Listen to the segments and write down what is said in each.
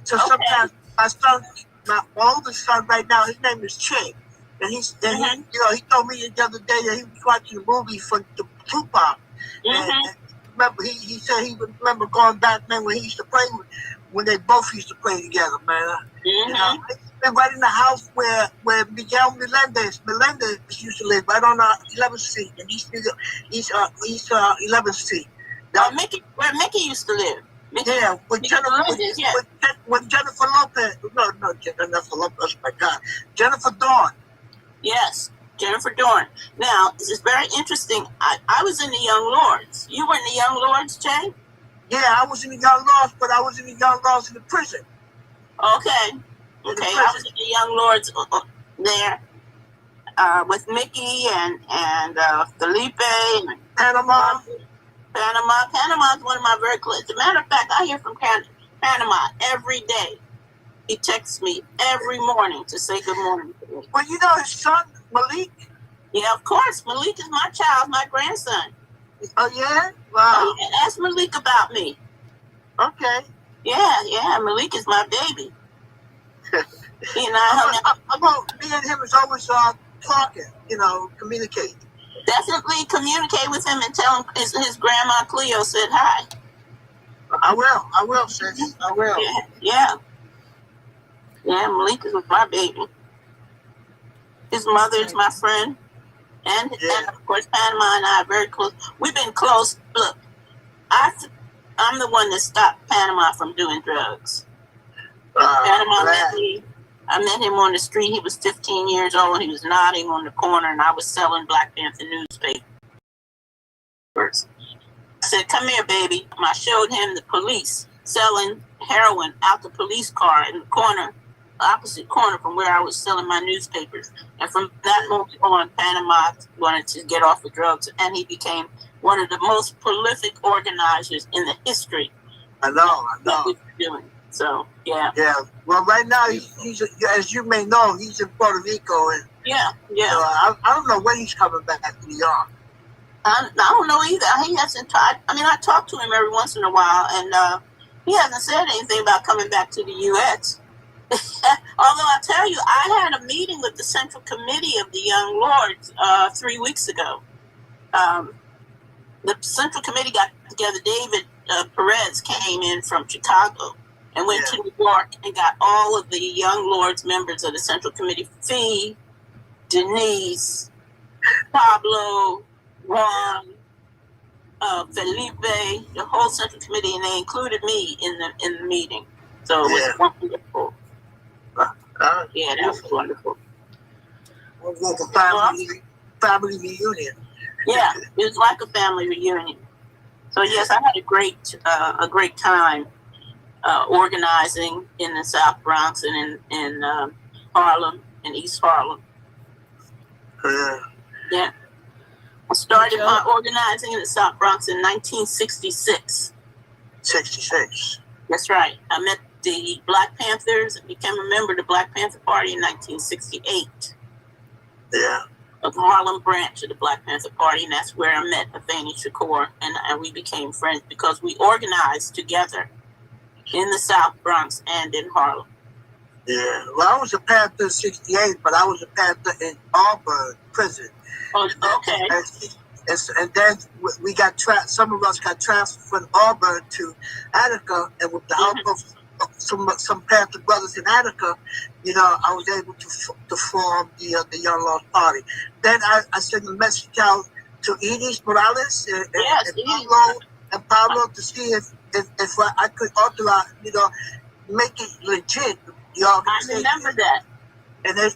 So sometimes my son, my oldest son right now, his name is Che. And he told me the other day that he was watching a movie for the Tupac. And remember, he said he would remember going back, man, when he used to play when they both used to play together, man. You know, and right in the house where Miguel Melendez used to live, right on 11th Street, and he's 11th Street. Now, where Mickey used to live. Yeah, with Jennifer Lopez. No, Jennifer Lopez. My God, Jennifer Dawn. Yes, Jennifer Dorn. Now, this is very interesting. I was in the Young Lords. You were in the Young Lords, Jay? Yeah, I was in the Young Lords, but I was in the Young Lords in the prison. Okay. I was in the Young Lords there with Mickey and Felipe. And Panama. Panama is one of my very close. As a matter of fact, I hear from Panama every day. He texts me every morning to say good morning to me. Well, you know his son, Malik? Yeah, of course. Malik is my child, my grandson. Oh, yeah? Wow. Oh, yeah. Ask Malik about me. Okay. Yeah. Malik is my baby. Me and him is always talking, communicating. Definitely communicate with him and tell him his grandma Cleo said hi. I will, sis. I will. Yeah, Malik is my baby. His mother is my friend. And of course, Panama and I are very close. We've been close. Look, I'm the one that stopped Panama from doing drugs. Panama met me. I met him on the street. He was 15 years old. He was nodding on the corner, and I was selling Black Panther newspapers. I said, "Come here, baby." And I showed him the police selling heroin out the police car in the corner, opposite corner from where I was selling my newspapers. And from that moment on, Panama wanted to get off the drugs, and he became one of the most prolific organizers in the history. I know. What we were doing. So, yeah. Yeah. Well, right now, he's as you may know, he's in Puerto Rico. And, yeah. So I don't know when he's coming back to New York. I don't know either. He hasn't tried. I mean, I talk to him every once in a while, and he hasn't said anything about coming back to the U.S. Although I tell you, I had a meeting with the Central Committee of the Young Lords 3 weeks ago. The Central Committee got together. David Perez came in from Chicago and went to New York and got all of the Young Lords members of the Central Committee, Fee, Denise, Pablo, Juan, Felipe, the whole Central Committee, and they included me in the meeting. So it was wonderful. Yeah, that was wonderful. It was like a family reunion. Yeah, it was like a family reunion. So yes, I had a great time organizing in the South Bronx and in Harlem, in East Harlem. Yeah. I started my organizing in the South Bronx in 1966. 66. That's right. I met the Black Panthers and became a member of the Black Panther Party in 1968. Yeah. Of the Harlem branch of the Black Panther Party, and that's where I met Afeni Shakur, and we became friends because we organized together in the South Bronx and in Harlem. Yeah. Well, I was a Panther in 68, but I was a Panther in Auburn prison. Oh, okay. And then we got some of us got transferred from Auburn to Attica, and with the help of some Panther brothers in Attica, I was able to form the Young Lords Party. Then I sent a message out to Edith Morales and Pablo to see if I could authorize, make it legit. I remember that. And they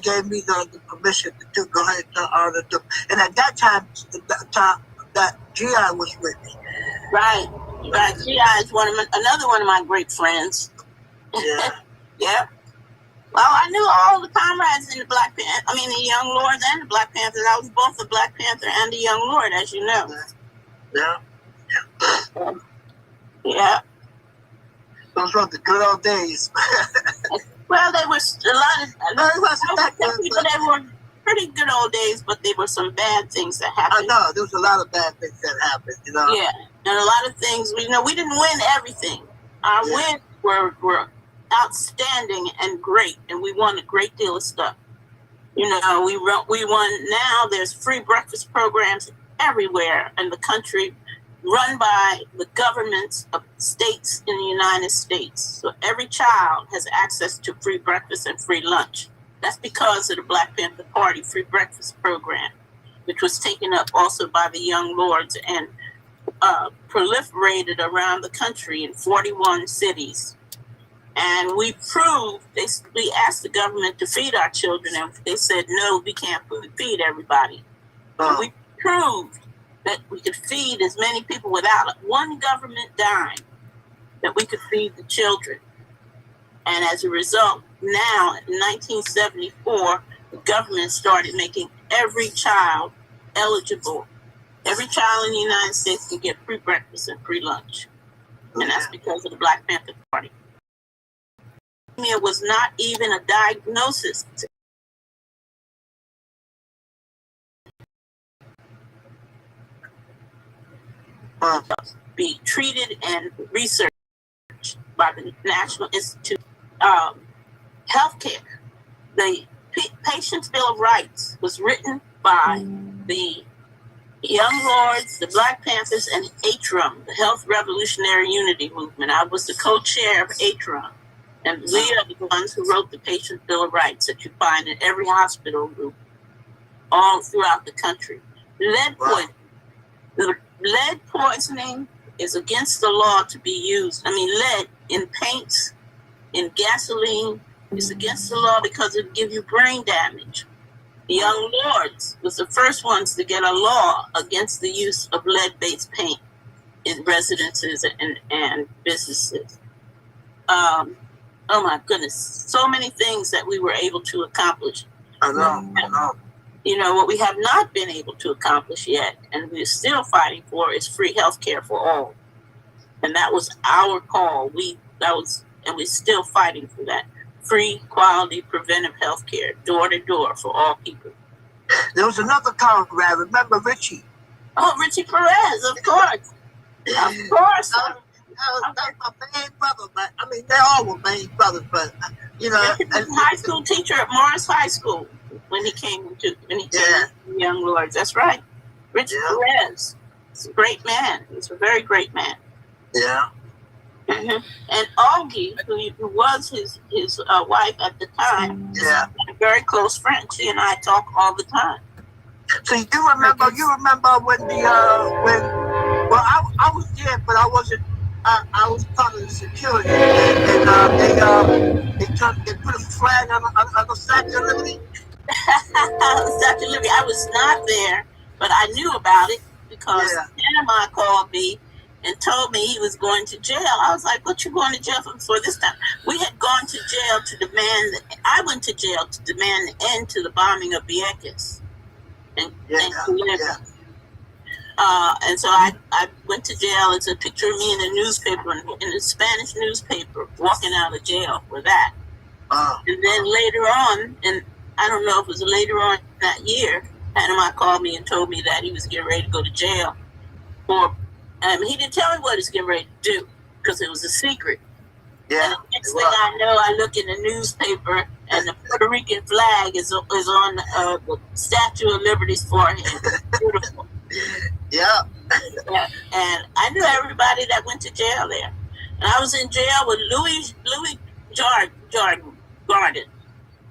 gave me the permission to go ahead and and at that time that G.I. was with me. Right. G.I. is another one of my great friends. Yeah. Yeah. Well, I knew all the comrades in the the Young Lords and the Black Panthers. I was both a Black Panther and a Young Lord, as you know. Yeah. Yeah. Those were the good old days. Well, they were they were pretty good old days, but there were some bad things that happened. I know, there was a lot of bad things that happened, Yeah, and a lot of things, we didn't win everything. Our win were outstanding and great, and we won a great deal of stuff. We won. Now there's free breakfast programs everywhere in the country, run by the governments of states in the United States. So every child has access to free breakfast and free lunch. That's because of the Black Panther Party free breakfast program, which was taken up also by the Young Lords and proliferated around the country in 41 cities. And we proved, we asked the government to feed our children, and they said, no, we can't feed everybody. And we proved that we could feed as many people without one government dime, that we could feed the children. And as a result, now in 1974, the government started making every child eligible. Every child in the United States can get free breakfast and free lunch. And that's because of the Black Panther Party. It was not even a diagnosis. Be treated and researched by the National Institute of Healthcare. The Patient's Bill of Rights was written by the Young Lords, the Black Panthers, and ATRUM, the Health Revolutionary Unity Movement. I was the co-chair of ATRUM, and we are the ones who wrote the Patient's Bill of Rights that you find in every hospital group all throughout the country. Lead poisoning is against the law to be used. Lead in paints, in gasoline, is against the law because it gives you brain damage. The Young Lords was the first ones to get a law against the use of lead-based paint in residences and businesses. Oh my goodness, so many things that we were able to accomplish. I know. What we have not been able to accomplish yet, and we're still fighting for, is free health care for all. And that was our call. And we're still fighting for that. Free, quality, preventive health care, door to door for all people. There was another comrade, remember Richie? Oh, Richie Perez, of course. Of course. That was my main brother, but they all were main brothers, but Richie was a high school teacher at Morris High School when he came to the Young Lords. That's right. Richie Perez. He's a great man. He's a very great man. Yeah. Mm-hmm. And Augie, who was his wife at the time, is a very close friend. She and I talk all the time. So you remember when I was there, but I wasn't. I was part of the security, and they put a flag on the Statue of Liberty. Statue of Liberty. I was not there, but I knew about it because Panama called me and told me he was going to jail. I was like, what you going to jail for this time? We had gone to jail to demand, I went to jail to demand the end to the bombing of Vieques. And so I went to jail. It's a picture of me in a newspaper, in a Spanish newspaper, walking out of jail for that. And then later on, and I don't know if it was later on that year, Panama called me and told me that he was getting ready to go to jail for he didn't tell me what he was getting ready to do because it was a secret. Yeah. And the next thing I know, I look in the newspaper and the Puerto Rican flag is on the Statue of Liberty's forehead. Beautiful. Yeah. And I knew everybody that went to jail there. And I was in jail with Louis Garden.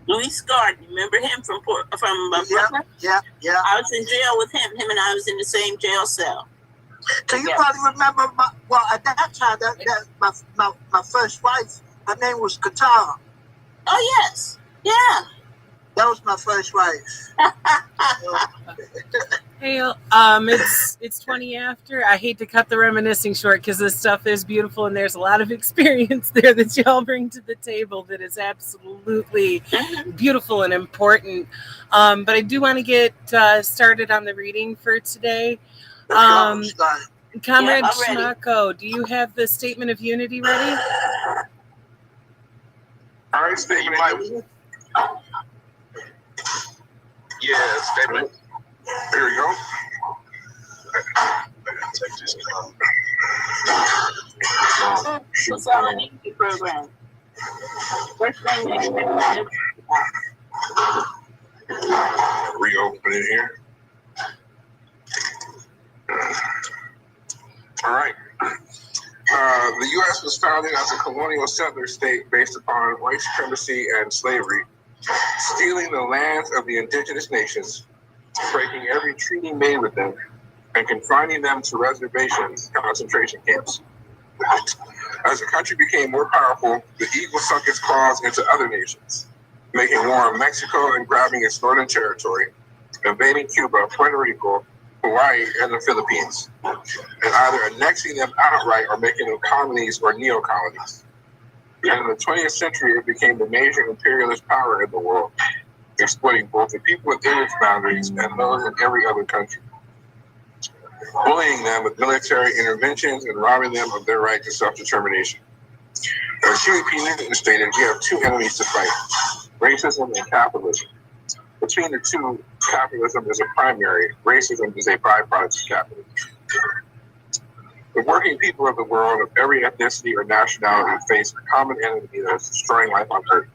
Louis Garden, remember him from Brooklyn? Yeah. I was in jail with him. Him and I was in the same jail cell. So you probably remember, at that time, my first wife, her name was Qatar. Oh, yes. Yeah. That was my first wife. Hey, it's 20 after. I hate to cut the reminiscing short because this stuff is beautiful and there's a lot of experience there that y'all bring to the table that is absolutely beautiful and important. But I do want to get started on the reading for today. Comrade Schmacko, do you have the Statement of Unity ready? All right, statement. Yeah, statement. There we go. I gotta take this What's our energy program? First thing they can Reopen it here. All right. The U.S. was founded as a colonial settler state based upon white supremacy and slavery, stealing the lands of the indigenous nations, breaking every treaty made with them, and confining them to reservations, concentration camps. As the country became more powerful, the eagle sunk its claws into other nations, making war on Mexico and grabbing its northern territory, invading Cuba, Puerto Rico, Hawaii, and the Philippines, and either annexing them outright or making them colonies or neo-colonies. And in the 20th century, it became the major imperialist power in the world, exploiting both the people within its boundaries and those in every other country, bullying them with military interventions and robbing them of their right to self-determination. As Huey P. Newton stated, we have two enemies to fight, racism and capitalism. Between the two, capitalism is a primary, racism is a byproduct of capitalism. The working people of the world of every ethnicity or nationality face a common enemy that is destroying life on Earth.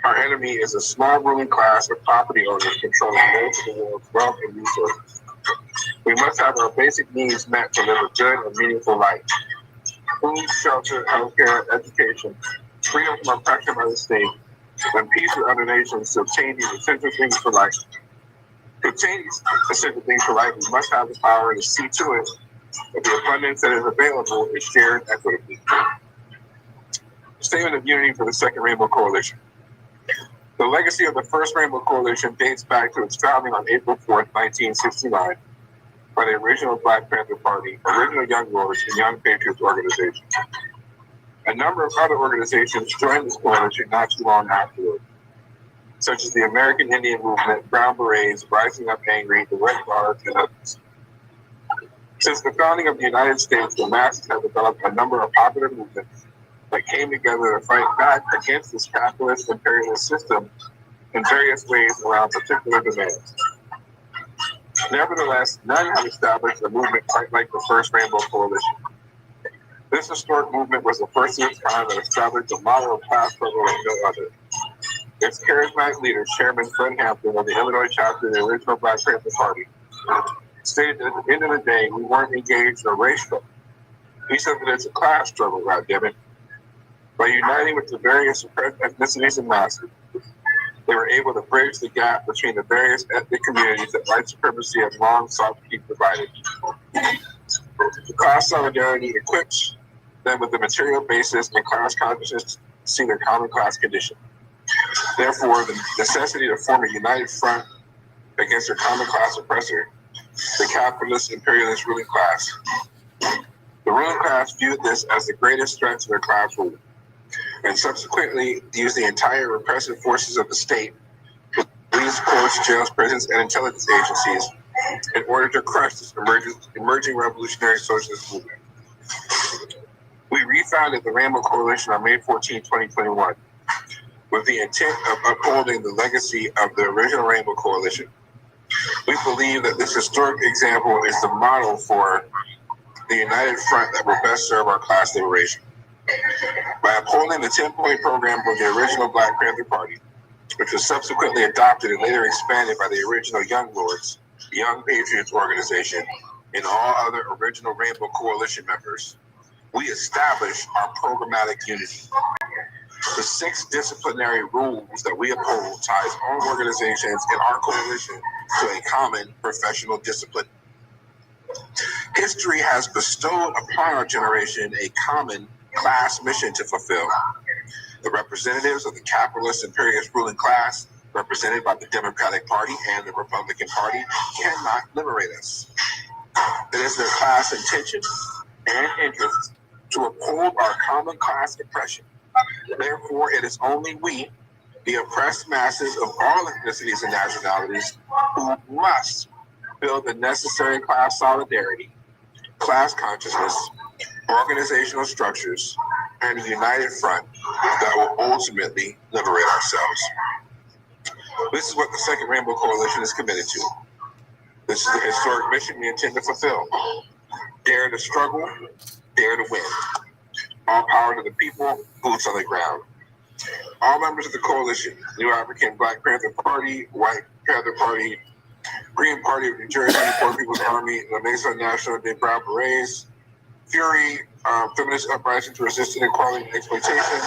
Our enemy is a small ruling class of property owners controlling most of the world's wealth and resources. We must have our basic needs met to live a good and meaningful life. Food, shelter, healthcare, education, freedom from oppression by the state, and peace with other nations to obtain these essential things for life. To obtain these essential things for life, we must have the power to see to it that the abundance that is available is shared equitably. Statement of Unity for the Second Rainbow Coalition. The legacy of the First Rainbow Coalition dates back to its founding on April 4th, 1969, by the original Black Panther Party, original Young Lords, and Young Patriots organizations. A number of other organizations joined this coalition not too long afterward, such as the American Indian Movement, Brown Berets, Rising Up Angry, the Red Guards, and others. Since the founding of the United States, the masses have developed a number of popular movements that came together to fight back against this capitalist imperialist system in various ways around particular demands. Nevertheless, none have established a movement quite like the First Rainbow Coalition. This historic movement was the first of its kind that established a model of class struggle like no other. Its charismatic leader, Chairman Fred Hampton of the Illinois chapter of the original Black Panther Party, stated that at the end of the day, we weren't engaged in a race struggle. He said that it's a class struggle, goddammit. By uniting with the various suppressed ethnicities and masses, they were able to bridge the gap between the various ethnic communities that white supremacy has long sought to keep divided. The class solidarity equips them with the material basis and class consciousness to see their common class condition. Therefore, the necessity to form a united front against their common class oppressor, the capitalist imperialist ruling class. The ruling class viewed this as the greatest threat to their class rule, and subsequently used the entire repressive forces of the state, police, courts, jails, prisons, and intelligence agencies, in order to crush this emerging revolutionary socialist movement. We refounded the Rainbow Coalition on May 14, 2021, with the intent of upholding the legacy of the original Rainbow Coalition. We believe that this historic example is the model for the united front that will best serve our class liberation. By upholding the 10-point program of the original Black Panther Party, which was subsequently adopted and later expanded by the original Young Lords, the Young Patriots organization, and all other original Rainbow Coalition members, we establish our programmatic unity. The 6 disciplinary rules that we uphold ties all organizations in our coalition to a common professional discipline. History has bestowed upon our generation a common class mission to fulfill. The representatives of the capitalist imperialist ruling class, represented by the Democratic Party and the Republican Party, cannot liberate us. It is their class intention and interest to uphold our common class oppression. Therefore, it is only we, the oppressed masses of all ethnicities and nationalities, who must build the necessary class solidarity, class consciousness, organizational structures, and a united front that will ultimately liberate ourselves. This is what the Second Rainbow Coalition is committed to. This is the historic mission we intend to fulfill. Dare to struggle, dare to win. All power to the people, boots on the ground. All members of the coalition, New African Black Panther Party, White Panther Party, Green Party of New Jersey, Poor People's Army, the Mesa National Day Brown Berets, Fury, Feminist Uprising to Resist Inequality and Exploitation,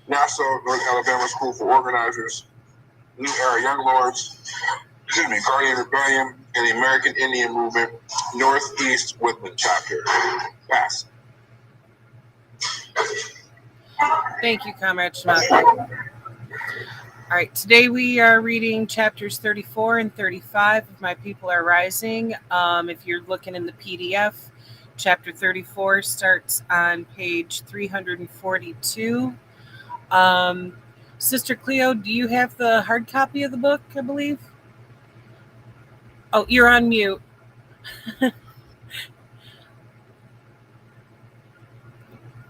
NASA, North Alabama School for Organizers, New Era Young Lords, Guardian Rebellion, and the American Indian Movement, Northeast Woodland Chapter. Pass. Thank you, Comrade Schmuck. All right, today we are reading chapters 34 and 35 of My People Are Rising. If you're looking in the PDF, chapter 34 starts on page 342. Sister Cleo, do you have the hard copy of the book, I believe? Oh, you're on mute.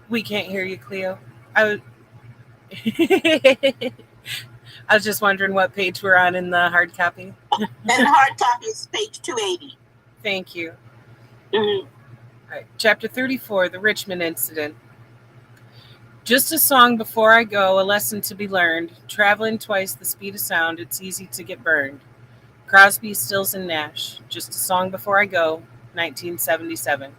We can't hear you, Cleo. I was just wondering what page we're on in the hard copy. And the hard copy is page 280. Thank you. Mm-hmm. All right, chapter 34, The Richmond Incident. Just a song before I go, a lesson to be learned. Traveling twice the speed of sound, it's easy to get burned. Crosby, Stills, and Nash. Just a song before I go, 1977.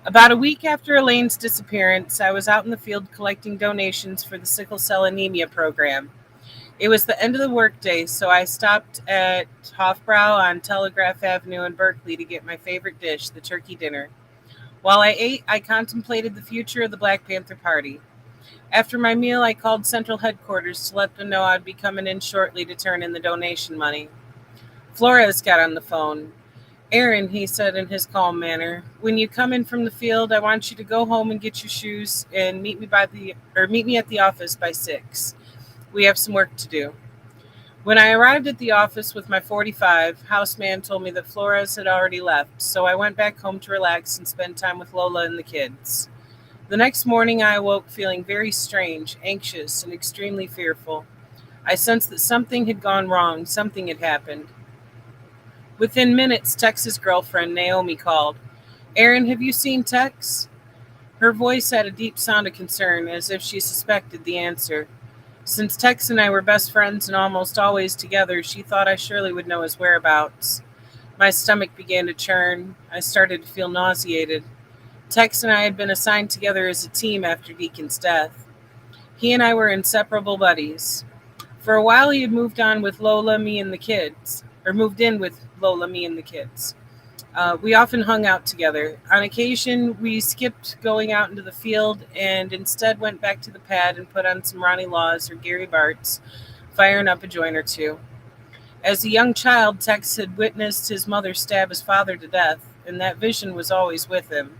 About a week after Elaine's disappearance, I was out in the field collecting donations for the sickle cell anemia program. It was the end of the workday, so I stopped at Hofbrau on Telegraph Avenue in Berkeley to get my favorite dish, the turkey dinner. While I ate, I contemplated the future of the Black Panther Party. After my meal, I called Central Headquarters to let them know I'd be coming in shortly to turn in the donation money. Flores got on the phone. Aaron, he said in his calm manner, when you come in from the field, I want you to go home and get your shoes and meet me at the office by 6. We have some work to do. When I arrived at the office with my 45, houseman told me that Flores had already left, so I went back home to relax and spend time with Lola and the kids. The next morning, I awoke feeling very strange, anxious, and extremely fearful. I sensed that something had gone wrong, something had happened. Within minutes, Tex's girlfriend, Naomi, called. Aaron, have you seen Tex? Her voice had a deep sound of concern, as if she suspected the answer. Since Tex and I were best friends and almost always together, she thought I surely would know his whereabouts. My stomach began to churn. I started to feel nauseated. Tex and I had been assigned together as a team after Deacon's death. He and I were inseparable buddies. For a while, he had moved in with Lola, me, and the kids. We often hung out together. On occasion, we skipped going out into the field and instead went back to the pad and put on some Ronnie Laws or Gary Bartz, firing up a joint or two. As a young child, Tex had witnessed his mother stab his father to death, and that vision was always with him.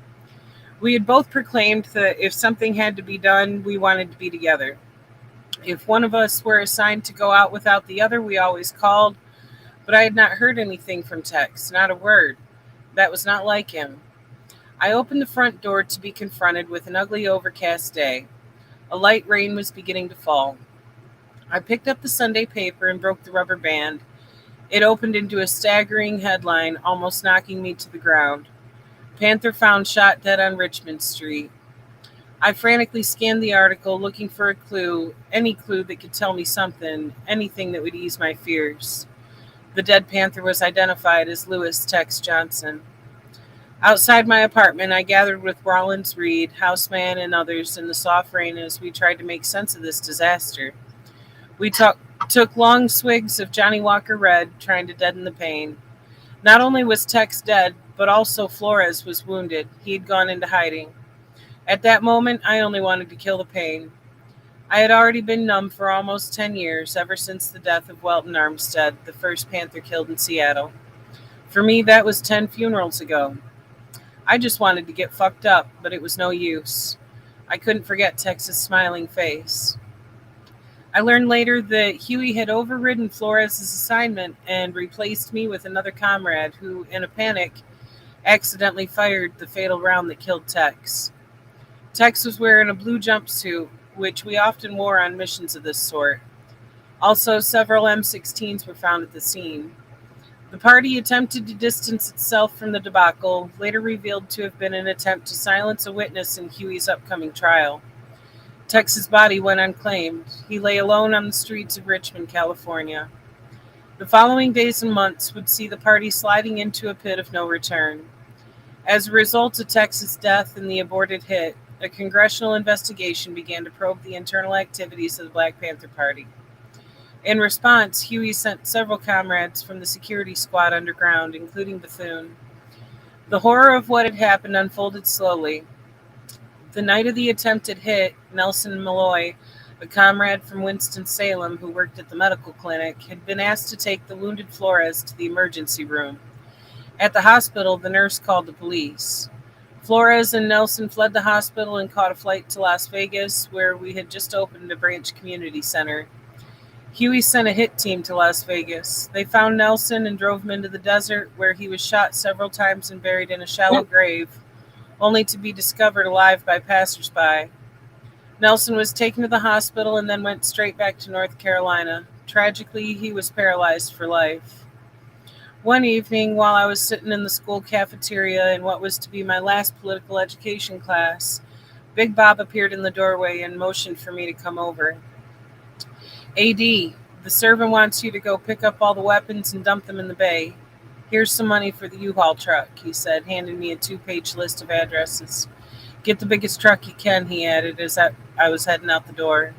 We had both proclaimed that if something had to be done, we wanted to be together. If one of us were assigned to go out without the other, we always called, but I had not heard anything from Tex, not a word. That was not like him. I opened the front door to be confronted with an ugly overcast day. A light rain was beginning to fall. I picked up the Sunday paper and broke the rubber band. It opened into a staggering headline, almost knocking me to the ground. Panther found shot dead on Richmond Street. I frantically scanned the article, looking for a clue, any clue that could tell me something, anything that would ease my fears. The dead Panther was identified as Lewis Tex Johnson. Outside my apartment, I gathered with Rollins Reed, houseman, and others in the soft rain as we tried to make sense of this disaster. We took long swigs of Johnny Walker Red, trying to deaden the pain. Not only was Tex dead, but also Flores was wounded. He had gone into hiding. At that moment, I only wanted to kill the pain. I had already been numb for almost 10 years, ever since the death of Welton Armstead, the first Panther killed in Seattle. For me, that was 10 funerals ago. I just wanted to get fucked up, but it was no use. I couldn't forget Tex's smiling face. I learned later that Huey had overridden Flores' assignment and replaced me with another comrade who, in a panic, accidentally fired the fatal round that killed Tex. Tex was wearing a blue jumpsuit, which we often wore on missions of this sort. Also, several M16s were found at the scene. The party attempted to distance itself from the debacle, later revealed to have been an attempt to silence a witness in Huey's upcoming trial. Tex's body went unclaimed. He lay alone on the streets of Richmond, California. The following days and months would see the party sliding into a pit of no return. As a result of Tex's death and the aborted hit, a congressional investigation began to probe the internal activities of the Black Panther Party. In response, Huey sent several comrades from the security squad underground, including Bethune. The horror of what had happened unfolded slowly. The night of the attempted hit, Nelson Malloy, a comrade from Winston-Salem who worked at the medical clinic, had been asked to take the wounded Flores to the emergency room. At the hospital, the nurse called the police. Flores and Nelson fled the hospital and caught a flight to Las Vegas, where we had just opened a branch community center. Huey sent a hit team to Las Vegas. They found Nelson and drove him into the desert, where he was shot several times and buried in a shallow grave, only to be discovered alive by passersby. Nelson was taken to the hospital and then went straight back to North Carolina. Tragically, he was paralyzed for life. One evening, while I was sitting in the school cafeteria in what was to be my last political education class, Big Bob appeared in the doorway and motioned for me to come over. AD, the servant wants you to go pick up all the weapons and dump them in the bay. Here's some money for the U-Haul truck, he said, handing me a 2-page list of addresses. Get the biggest truck you can, he added as I was heading out the door.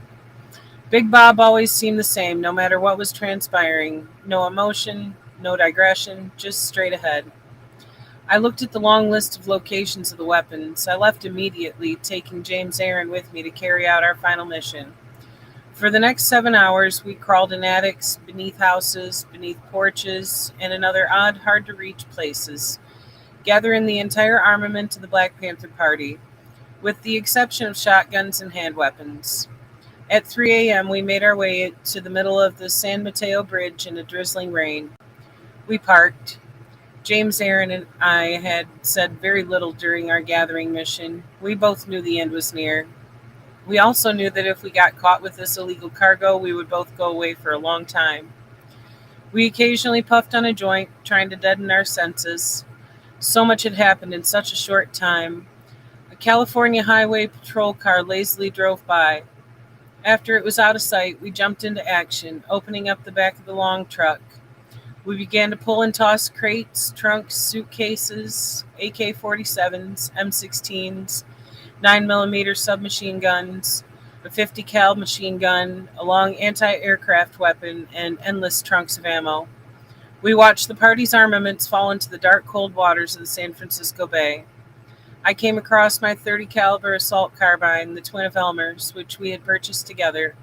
Big Bob always seemed the same, no matter what was transpiring. No emotion, no digression, just straight ahead. I looked at the long list of locations of the weapons. I left immediately, taking James Aaron with me to carry out our final mission. For the next 7 hours, we crawled in attics, beneath houses, beneath porches, and in other odd, hard-to-reach places, gathering the entire armament of the Black Panther Party, with the exception of shotguns and hand weapons. At 3 a.m., we made our way to the middle of the San Mateo Bridge in a drizzling rain. We parked. James Aaron and I had said very little during our gathering mission. We both knew the end was near. We also knew that if we got caught with this illegal cargo, we would both go away for a long time. We occasionally puffed on a joint, trying to deaden our senses. So much had happened in such a short time. A California Highway Patrol car lazily drove by. After it was out of sight, we jumped into action, opening up the back of the long truck. We began to pull and toss crates, trunks, suitcases, AK-47s, M16s, 9mm submachine guns, a 50 cal machine gun, a long anti-aircraft weapon, and endless trunks of ammo. We watched the party's armaments fall into the dark, cold waters of the San Francisco Bay. I came across my .30 caliber assault carbine, the twin of Elmer's, which we had purchased together.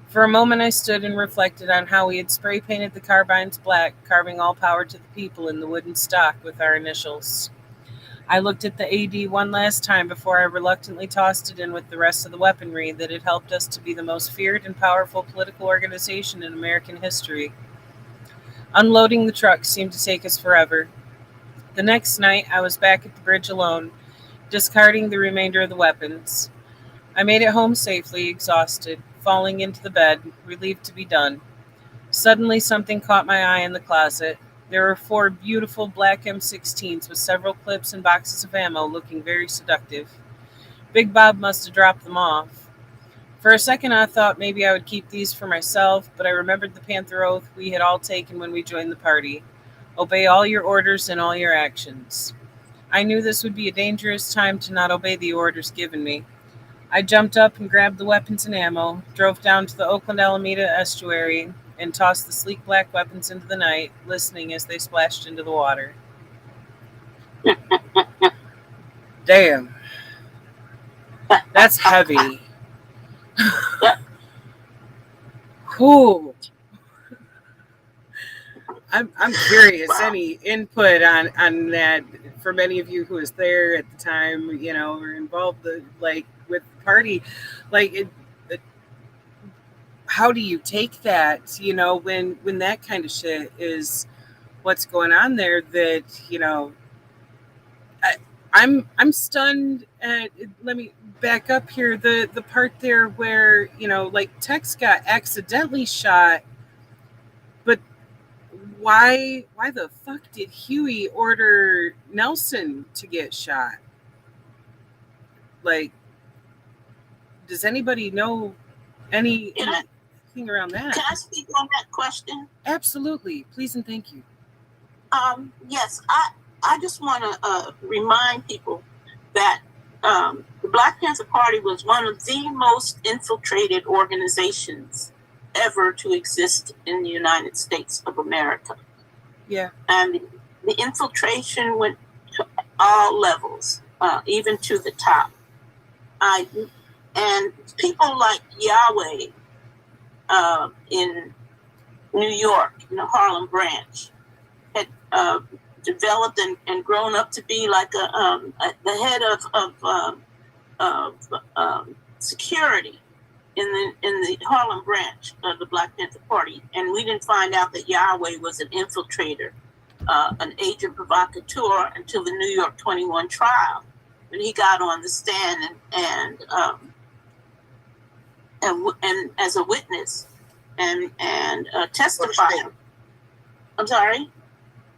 For a moment I stood and reflected on how we had spray painted the carbines black, carving all power to the people in the wooden stock with our initials. I looked at the AD one last time before I reluctantly tossed it in with the rest of the weaponry that had helped us to be the most feared and powerful political organization in American history. Unloading the truck seemed to take us forever. The next night, I was back at the bridge alone, discarding the remainder of the weapons. I made it home safely, exhausted, falling into the bed, relieved to be done. Suddenly, something caught my eye in the closet. There were 4 beautiful black M16s with several clips and boxes of ammo looking very seductive. Big Bob must have dropped them off. For a second, I thought maybe I would keep these for myself, but I remembered the Panther Oath we had all taken when we joined the party. Obey all your orders and all your actions. I knew this would be a dangerous time to not obey the orders given me. I jumped up and grabbed the weapons and ammo, drove down to the Oakland Alameda estuary, and tossed the sleek black weapons into the night, listening as they splashed into the water. Damn. That's heavy. Cool. I'm curious. Any input on that from any of you who was there at the time, or involved with the party, how do you take that, when that kind of shit is what's going on there, that, I'm stunned at, let me back up here, the part there where, Tex got accidentally shot, but why the fuck did Huey order Nelson to get shot? Like, does anybody know anything around that? Can I speak on that question? Absolutely. Please and thank you. Yes, I just want to remind people that the Black Panther Party was one of the most infiltrated organizations ever to exist in the United States of America. Yeah. And the infiltration went to all levels, even to the top. And people like Yahweh in New York, in the Harlem branch, had developed and grown up to be like the head of security in the Harlem branch of the Black Panther Party. And we didn't find out that Yahweh was an infiltrator, an agent provocateur, until the New York 21 trial, when he got on the stand and as a witness and testified. I'm sorry?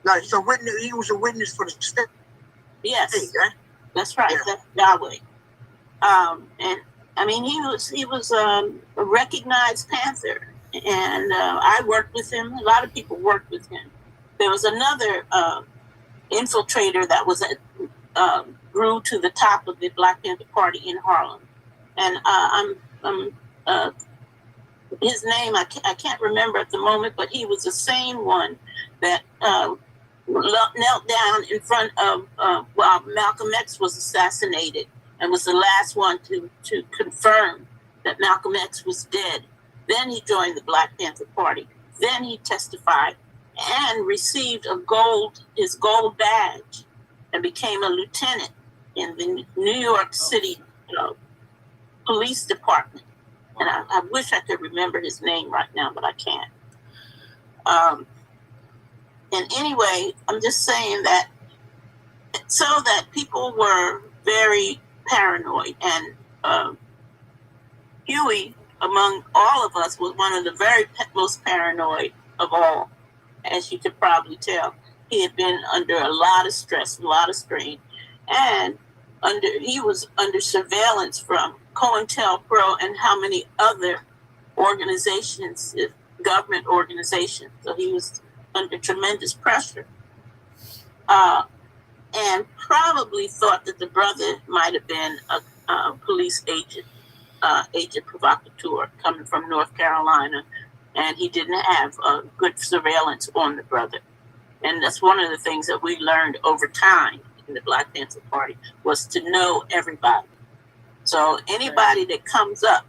No, so witness, he was a witness for the state. Yes, right? That's right. Yeah. That's Yahweh. And I mean, he was a recognized Panther, and I worked with him. A lot of people worked with him. There was another infiltrator that was grew to the top of the Black Panther Party in Harlem, and his name I can't remember at the moment, but he was the same one that knelt down in front of while Malcolm X was assassinated, and was the last one to confirm that Malcolm X was dead. Then he joined the Black Panther Party. Then he testified and received his gold badge, and became a lieutenant in the New York City Police Department. And I wish I could remember his name right now, but I can't. And anyway, I'm just saying that so that people were very paranoid. And Huey, among all of us, was one of the very most paranoid of all, as you could probably tell. He had been under a lot of stress, a lot of strain, and he was under surveillance from COINTELPRO and how many other organizations, government organizations. So he was under tremendous pressure, and probably thought that the brother might have been a police agent provocateur coming from North Carolina, and he didn't have good surveillance on the brother. And that's one of the things that we learned over time in the Black Panther Party, was to know everybody. So anybody that comes up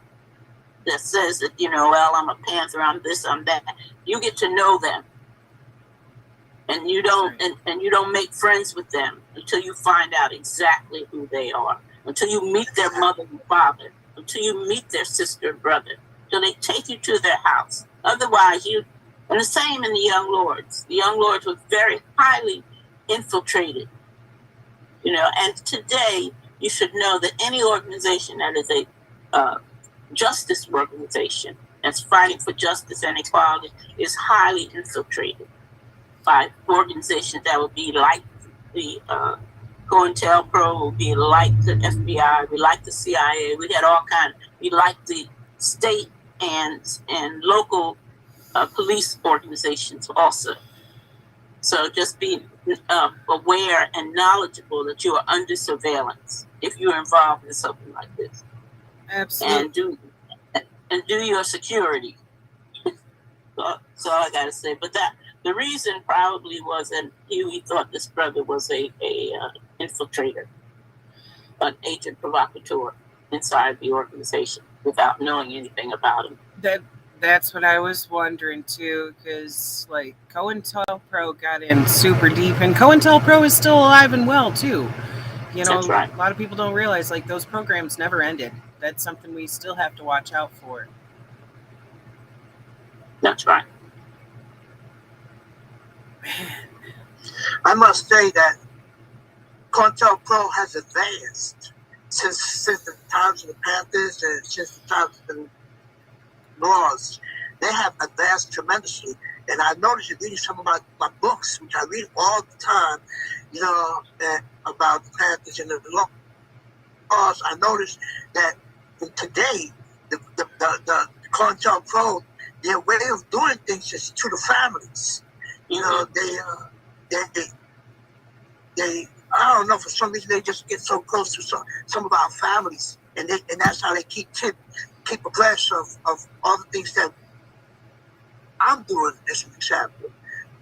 that says that, well, I'm a Panther, I'm this, I'm that, you get to know them. And you don't and you don't make friends with them until you find out exactly who they are, until you meet their mother and father, until you meet their sister and brother, until they take you to their house. Otherwise, and the same in the Young Lords. The Young Lords were very highly infiltrated, and today you should know that any organization that is a justice organization that's fighting for justice and equality is highly infiltrated by organizations that would be like the COINTELPRO, would be like the FBI, we like the CIA, we had all kinds. We like the state and local police organizations also. So just be aware and knowledgeable that you are under surveillance if you're involved in something like this. Absolutely. And do your security. That's all I gotta say. But the reason probably was that Huey thought this brother was a infiltrator, an agent provocateur inside the organization without knowing anything about him. That's what I was wondering too, because like COINTELPRO got in super deep, and COINTELPRO is still alive and well too. That's right. A lot of people don't realize like those programs never ended. That's something we still have to watch out for. That's right. Man. I must say that COINTELPRO has advanced since the times of the Panthers and since the times of the Laws. They have advanced tremendously. And I noticed it reading some of my books, which I read all the time, you know, about the Panthers and the laws. I noticed that today, the COINTELPRO, their way of doing things is to the families. You know, they I don't know, for some reason they just get so close to some of our families, and that's how they keep abreast of all the things that I'm doing as an example.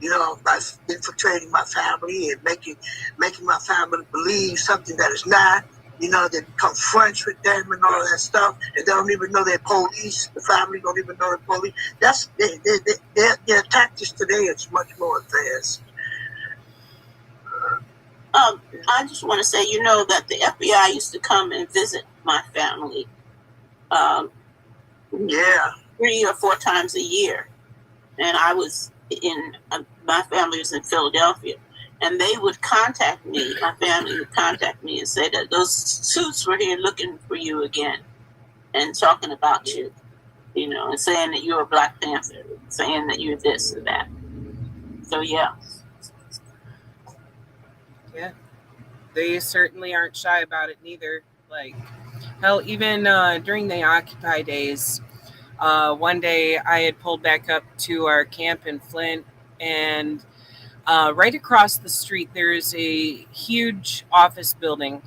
You know, by infiltrating my family and making my family believe something that is not. You know, they become friends with them and all of that stuff, and they don't even know they're police. The family don't even know they're police. That's their tactics today is much more advanced. I just want to say, you know, that the FBI used to come and visit my family. Yeah. 3 or 4 times a year, and I was in. My family was in Philadelphia, and they would contact me. My family would contact me and say that those suits were here looking for you again, and talking about you, you know, and saying that you're a Black Panther, saying that you're this or that. So yeah. Yeah, they certainly aren't shy about it neither. Like, hell, even during the Occupy days, one day I had pulled back up to our camp in Flint, and right across the street there's a huge office building,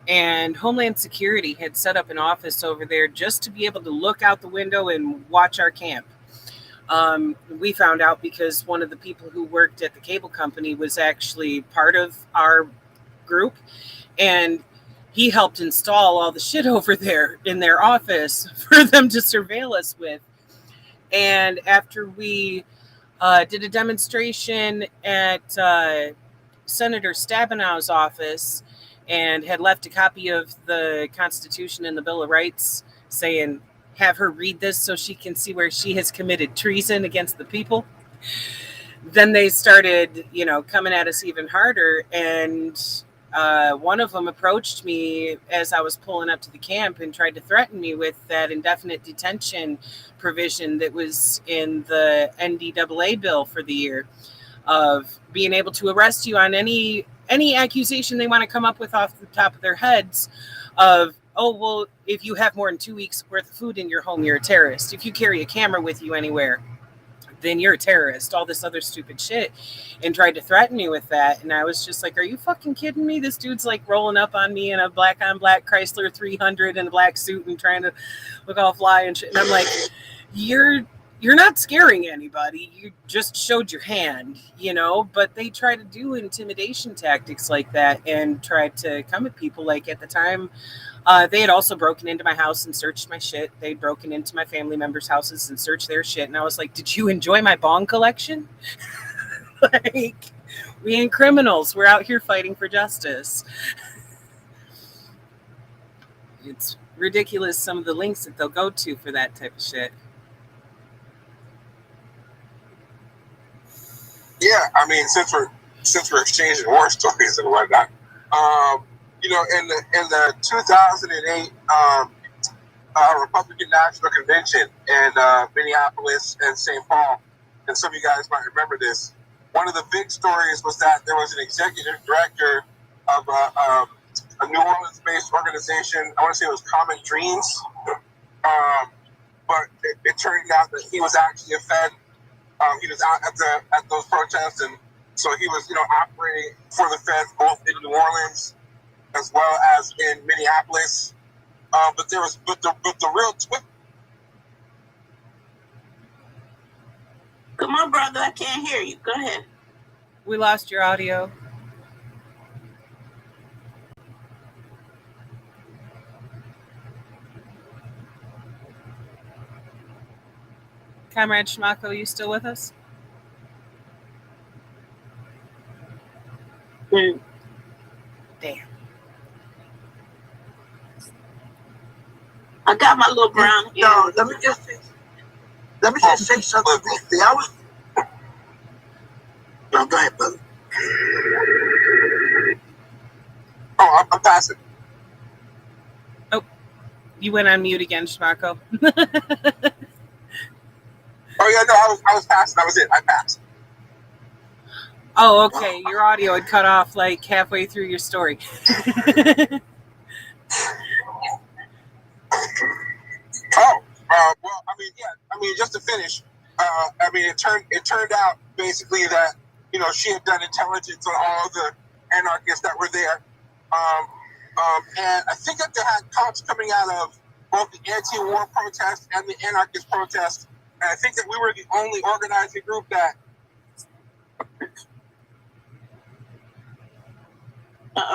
and Homeland Security had set up an office over there just to be able to look out the window and watch our camp. We found out because one of the people who worked at the cable company was actually part of our group, and he helped install all the shit over there in their office for them to surveil us with. And after we did a demonstration at Senator Stabenow's office and had left a copy of the Constitution and the Bill of Rights saying, have her read this so she can see where she has committed treason against the people. Then they started, you know, coming at us even harder. And one of them approached me as I was pulling up to the camp and tried to threaten me with that indefinite detention provision that was in the NDAA bill for the year, of being able to arrest you on any accusation they want to come up with off the top of their heads of, oh, well, if you have more than 2 weeks worth of food in your home, you're a terrorist. If you carry a camera with you anywhere, then you're a terrorist. All this other stupid shit, and tried to threaten me with that. And I was just like, are you fucking kidding me? This dude's like rolling up on me in a black on black Chrysler 300 in a black suit and trying to look all fly and shit. And I'm like, you're not scaring anybody. You just showed your hand, you know. But they try to do intimidation tactics like that and try to come at people. Like at the time, they had also broken into my house and searched my shit. They'd broken into my family members' houses and searched their shit. And I was like, did you enjoy my bong collection? Like, we ain't criminals. We're out here fighting for justice. It's ridiculous some of the links that they'll go to for that type of shit. Yeah, I mean, since we're exchanging war stories and whatnot, you know, in the 2008 Republican National Convention in Minneapolis and St. Paul, and some of you guys might remember this. One of the big stories was that there was an executive director of a New Orleans-based organization. I want to say it was Common Dreams, but it turned out that he was actually a Fed. He was out at those protests, and so he was, you know, operating for the Feds both in New Orleans as well as in Minneapolis. But the real twist. Come on, brother. I can't hear you. Go ahead. We lost your audio. Comrade Schmacko, you still with us? Mm. Damn. I got my little brown hair. No, let me just say something briefly. No, go ahead, brother. Oh, I'm passing. Oh, you went on mute again, Schmacko. Oh yeah, no, I was passing. That was it. I passed. Oh, okay. Your audio had cut off like halfway through your story. Well, just to finish, it turned out basically that she had done intelligence on all the anarchists that were there, and I think that they had talks coming out of both the anti-war protests and the anarchist protests, and I think that we were the only organizing group that.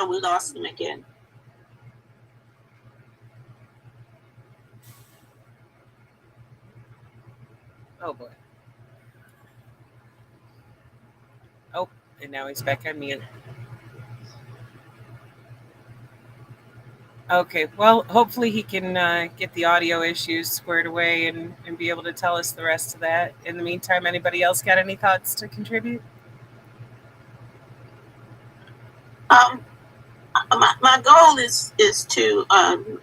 We lost him again. Oh boy. Oh, and now he's back on mute. Okay, well, hopefully he can get the audio issues squared away and be able to tell us the rest of that. In the meantime, anybody else got any thoughts to contribute? My goal is to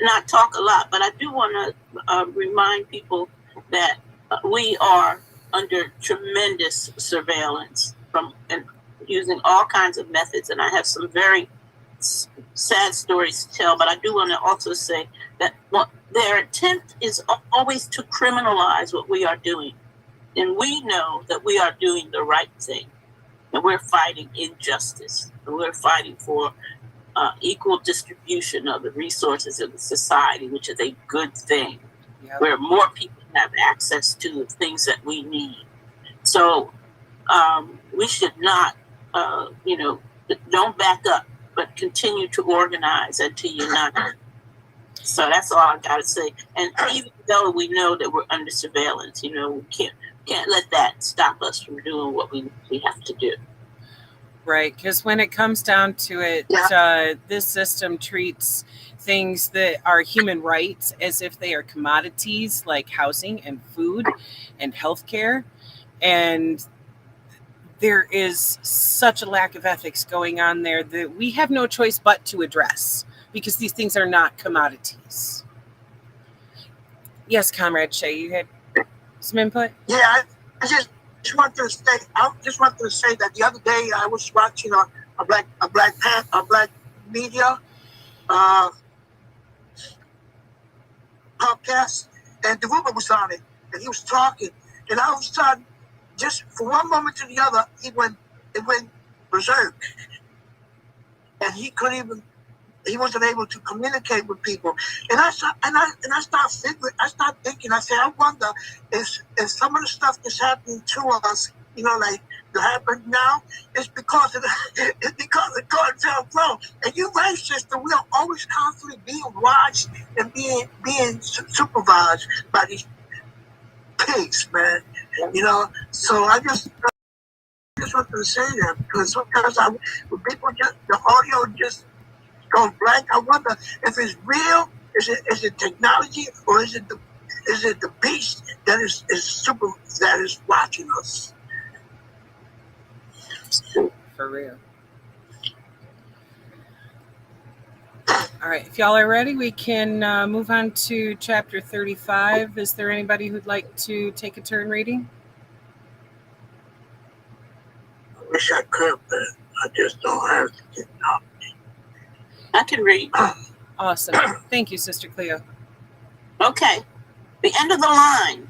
not talk a lot, but I do want to remind people that we are under tremendous surveillance and using all kinds of methods, and I have some very sad stories to tell, but I do want to also say that their attempt is always to criminalize what we are doing, and we know that we are doing the right thing, and we're fighting injustice, and we're fighting for equal distribution of the resources of the society, which is a good thing, where more people have access to the things that we need. So we should not, don't back up, but continue to organize and to unite. So that's all I got to say. And even though we know that we're under surveillance, we can't let that stop us from doing what we have to do. Right, because when it comes down to it, this system treats things that are human rights as if they are commodities like housing and food and healthcare. And there is such a lack of ethics going on there that we have no choice but to address, because these things are not commodities. Yes, Comrade Shay, you had some input? Yeah, I just wanted to say that the other day I was watching a black media podcast, and the woman was on it, and he was talking, and all of a sudden, just for one moment to the other, it went berserk, and he wasn't able to communicate with people. And I started thinking. I said, I wonder if some of the stuff that's happening to us, like that happened now, is because of the cartel flow. And you're right, sister. We are always constantly being watched and being supervised by these pigs, man. So I just wanted to say that, because sometimes when people the audio just goes blank, I wonder if it's real. Is it technology, or is it the beast that is watching us? For real. All right, if y'all are ready, we can move on to chapter 35. Is there anybody who'd like to take a turn reading? I wish I could, but I just don't have it. I can read. Awesome. Thank you, Sister Cleo. Okay. The end of the line.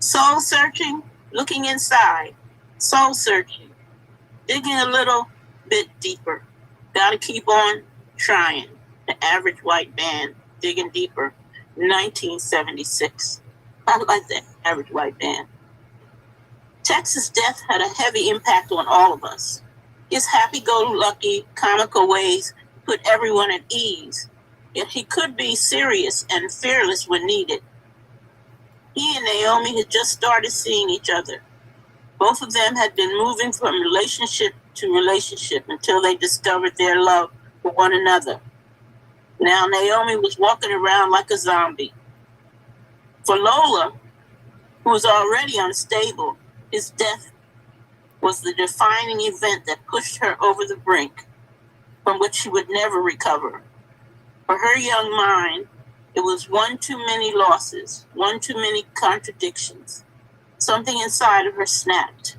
Soul searching, looking inside. Soul searching, digging a little bit deeper. Gotta keep on trying. The Average White Band, Digging Deeper, 1976. I like that Average White Band. Texas death had a heavy impact on all of us. His happy-go-lucky, comical ways put everyone at ease, yet he could be serious and fearless when needed. He and Naomi had just started seeing each other. Both of them had been moving from relationship to relationship until they discovered their love for one another. Now Naomi was walking around like a zombie. For Lola, who was already unstable, his death was the defining event that pushed her over the brink, from which she would never recover. For her young mind, it was one too many losses, one too many contradictions. Something inside of her snapped.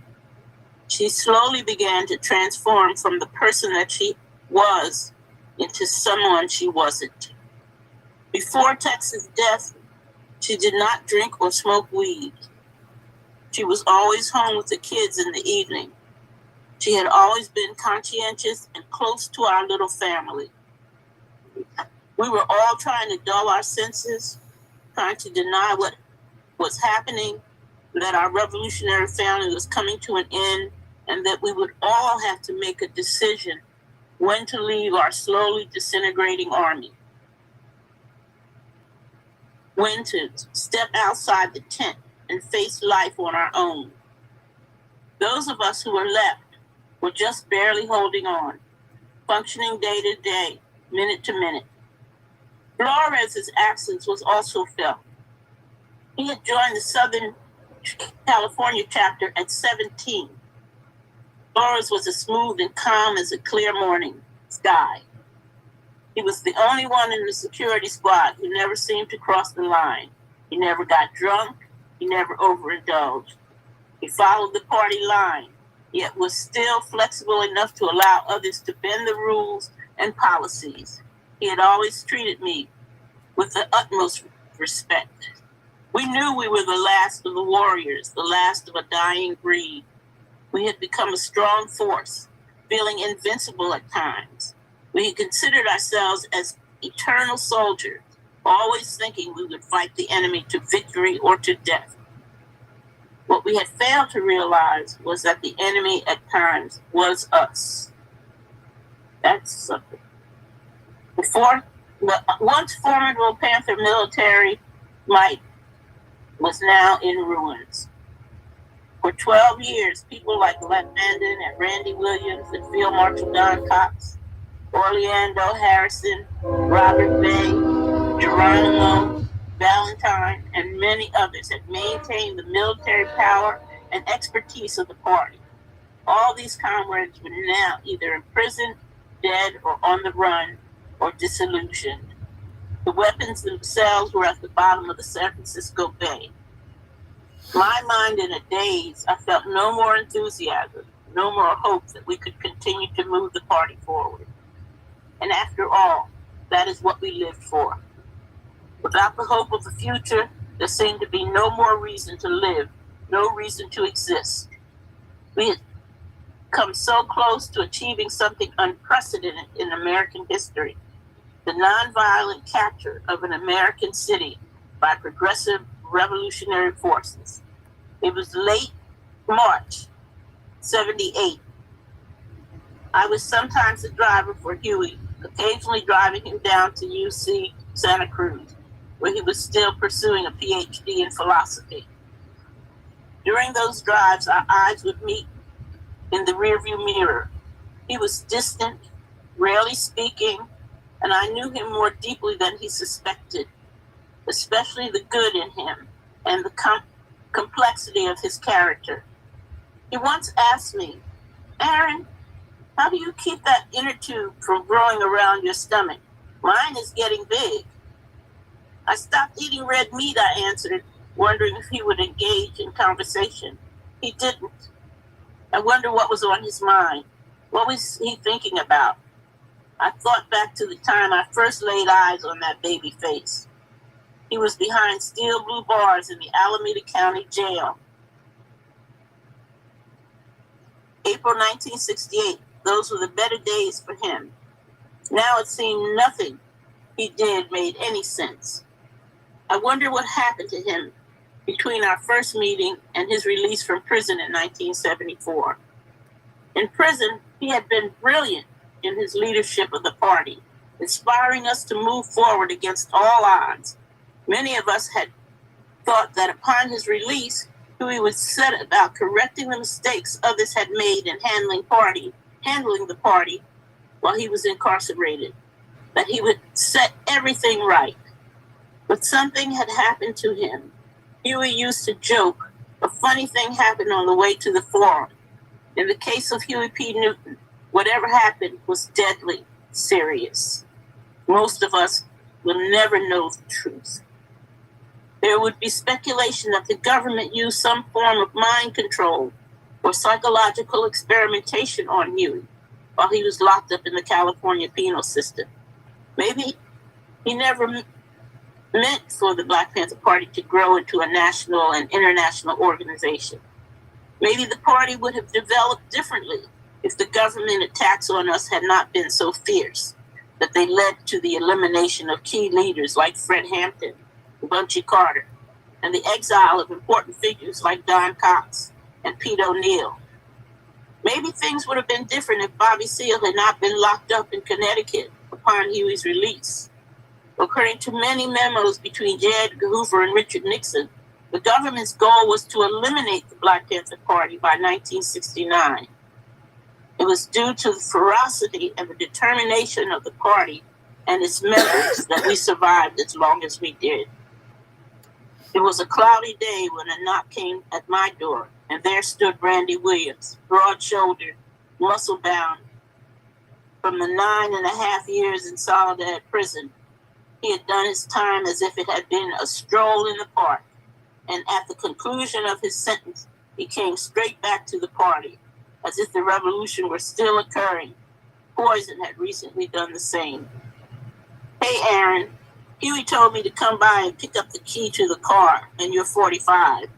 She slowly began to transform from the person that she was into someone she wasn't. Before Tex's death, she did not drink or smoke weed. She was always home with the kids in the evening. She had always been conscientious and close to our little family. We were all trying to dull our senses, trying to deny what was happening, that our revolutionary family was coming to an end, and that we would all have to make a decision when to leave our slowly disintegrating army, when to step outside the tent and face life on our own. Those of us who were left were just barely holding on, functioning day to day, minute to minute. Flores's absence was also felt. He had joined the Southern California chapter at 17. Flores was as smooth and calm as a clear morning sky. He was the only one in the security squad who never seemed to cross the line. He never got drunk. He never overindulged. He followed the party line, yet was still flexible enough to allow others to bend the rules and policies. He had always treated me with the utmost respect. We knew we were the last of the warriors, the last of a dying breed. We had become a strong force, feeling invincible at times. We had considered ourselves as eternal soldiers, always thinking we would fight the enemy to victory or to death. What we had failed to realize was that the enemy at times was us. That's something. The once formidable Panther military might was now in ruins. For 12 years, people like Glenn Mandan and Randy Williams and Field Marshal Don Cox, Orlando Harrison, Robert Bay, Geronimo, Valentine, and many others had maintained the military power and expertise of the party. All these comrades were now either imprisoned, dead, or on the run, or disillusioned. The weapons themselves were at the bottom of the San Francisco Bay. My mind in a daze, I felt no more enthusiasm, no more hope that we could continue to move the party forward. And after all, that is what we lived for. Without the hope of the future, there seemed to be no more reason to live, no reason to exist. We had come so close to achieving something unprecedented in American history, the nonviolent capture of an American city by progressive revolutionary forces. It was late March 78. I was sometimes the driver for Huey, occasionally driving him down to UC Santa Cruz, where he was still pursuing a PhD in philosophy. During those drives, our eyes would meet in the rearview mirror. He was distant, rarely speaking, and I knew him more deeply than he suspected, especially the good in him and the complexity of his character. He once asked me, "Aaron, how do you keep that inner tube from growing around your stomach? Mine is getting big." "I stopped eating red meat," I answered, wondering if he would engage in conversation. He didn't. I wonder what was on his mind. What was he thinking about? I thought back to the time I first laid eyes on that baby face. He was behind steel blue bars in the Alameda County Jail. April 1968, those were the better days for him. Now it seemed nothing he did made any sense. I wonder what happened to him between our first meeting and his release from prison in 1974. In prison, he had been brilliant in his leadership of the party, inspiring us to move forward against all odds. Many of us had thought that upon his release, Huey would set about correcting the mistakes others had made in handling the party while he was incarcerated, that he would set everything right. But something had happened to him. Huey used to joke, a funny thing happened on the way to the forum. In the case of Huey P. Newton, whatever happened was deadly serious. Most of us will never know the truth. There would be speculation that the government used some form of mind control or psychological experimentation on Huey while he was locked up in the California penal system. Maybe he never meant for the Black Panther Party to grow into a national and international organization. Maybe the party would have developed differently if the government attacks on us had not been so fierce that they led to the elimination of key leaders like Fred Hampton, Bunchy Carter, and the exile of important figures like Don Cox and Pete O'Neill. Maybe things would have been different if Bobby Seale had not been locked up in Connecticut upon Huey's release. According to many memos between J. Edgar Hoover and Richard Nixon, the government's goal was to eliminate the Black Panther Party by 1969. It was due to the ferocity and the determination of the party and its members that we survived as long as we did. It was a cloudy day when a knock came at my door, and there stood Randy Williams, broad-shouldered, muscle-bound. From the 9.5 years in Soledad prison, he had done his time as if it had been a stroll in the park, and at the conclusion of his sentence, he came straight back to the party, as if the revolution were still occurring. Poison had recently done the same. Hey, Aaron, Huey told me to come by and pick up the key to the car, and you're 45.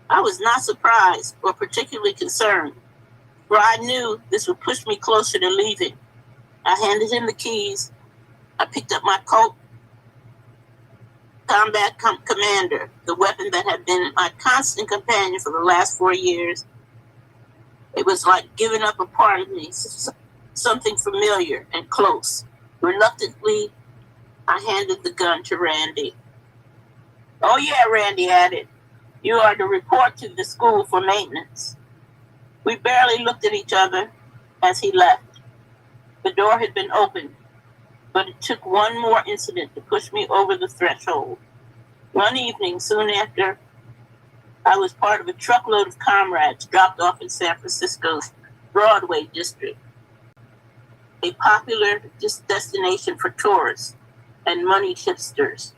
I was not surprised or particularly concerned, for I knew this would push me closer to leaving. I handed him the keys. I picked up my Colt Combat Commander, the weapon that had been my constant companion for the last 4 years. It was like giving up a part of me, something familiar and close. Reluctantly, I handed the gun to Randy. Oh yeah, Randy added, you are to report to the school for maintenance. We barely looked at each other as he left. The door had been opened, but it took one more incident to push me over the threshold. One evening, soon after, I was part of a truckload of comrades dropped off in San Francisco's Broadway district, a popular destination for tourists and money tipsters.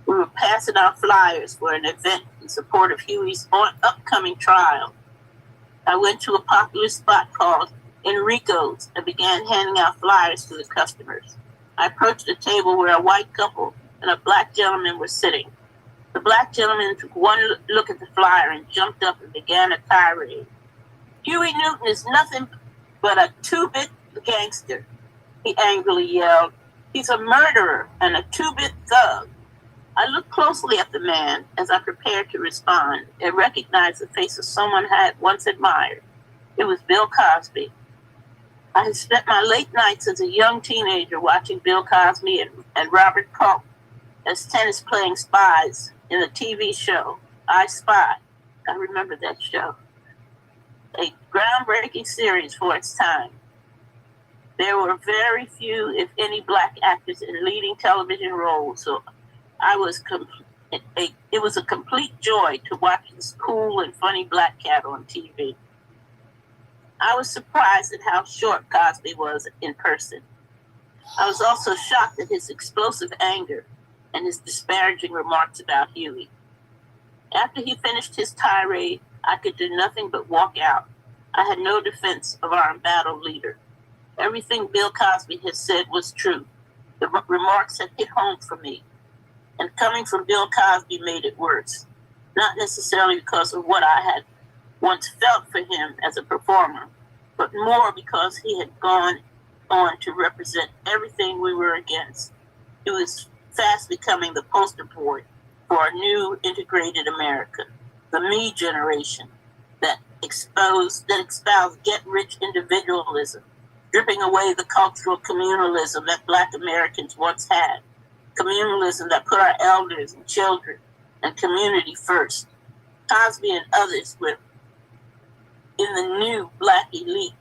We were passing out flyers for an event in support of Huey's upcoming trial. I went to a popular spot called Enrico's and began handing out flyers to the customers. I approached a table where a white couple and a black gentleman were sitting. The black gentleman took one look at the flyer and jumped up and began a tirade. Huey Newton is nothing but a two-bit gangster, he angrily yelled. He's a murderer and a two-bit thug. I looked closely at the man as I prepared to respond and recognized the face of someone I had once admired. It was Bill Cosby. I had spent my late nights as a young teenager watching Bill Cosby and Robert Culp as tennis-playing spies in the TV show, I Spy. I remember that show. A groundbreaking series for its time. There were very few, if any, black actors in leading television roles, so it was a complete joy to watch this cool and funny black cat on TV. I was surprised at how short Cosby was in person. I was also shocked at his explosive anger and his disparaging remarks about Huey. After he finished his tirade, I could do nothing but walk out. I had no defense of our embattled leader. Everything Bill Cosby had said was true. The remarks had hit home for me. And coming from Bill Cosby made it worse. Not necessarily because of what I had once felt for him as a performer, but more because he had gone on to represent everything we were against. He was fast becoming the poster boy for a new integrated America, the me generation that espoused get-rich individualism, stripping away the cultural communalism that Black Americans once had, communalism that put our elders and children and community first. Cosby and others were in the new Black elite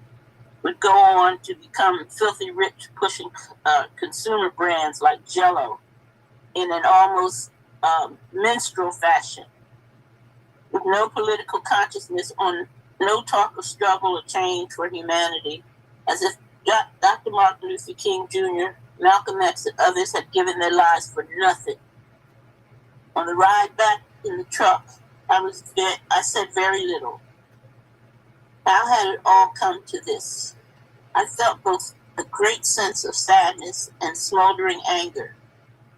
would go on to become filthy rich, pushing consumer brands like Jell-O in an almost minstrel fashion, with no political consciousness, on no talk of struggle or change for humanity, as if Dr. Martin Luther King Jr., Malcolm X, and others had given their lives for nothing. On the ride back in the truck, I said very little. How had it all come to this? I felt both a great sense of sadness and smoldering anger.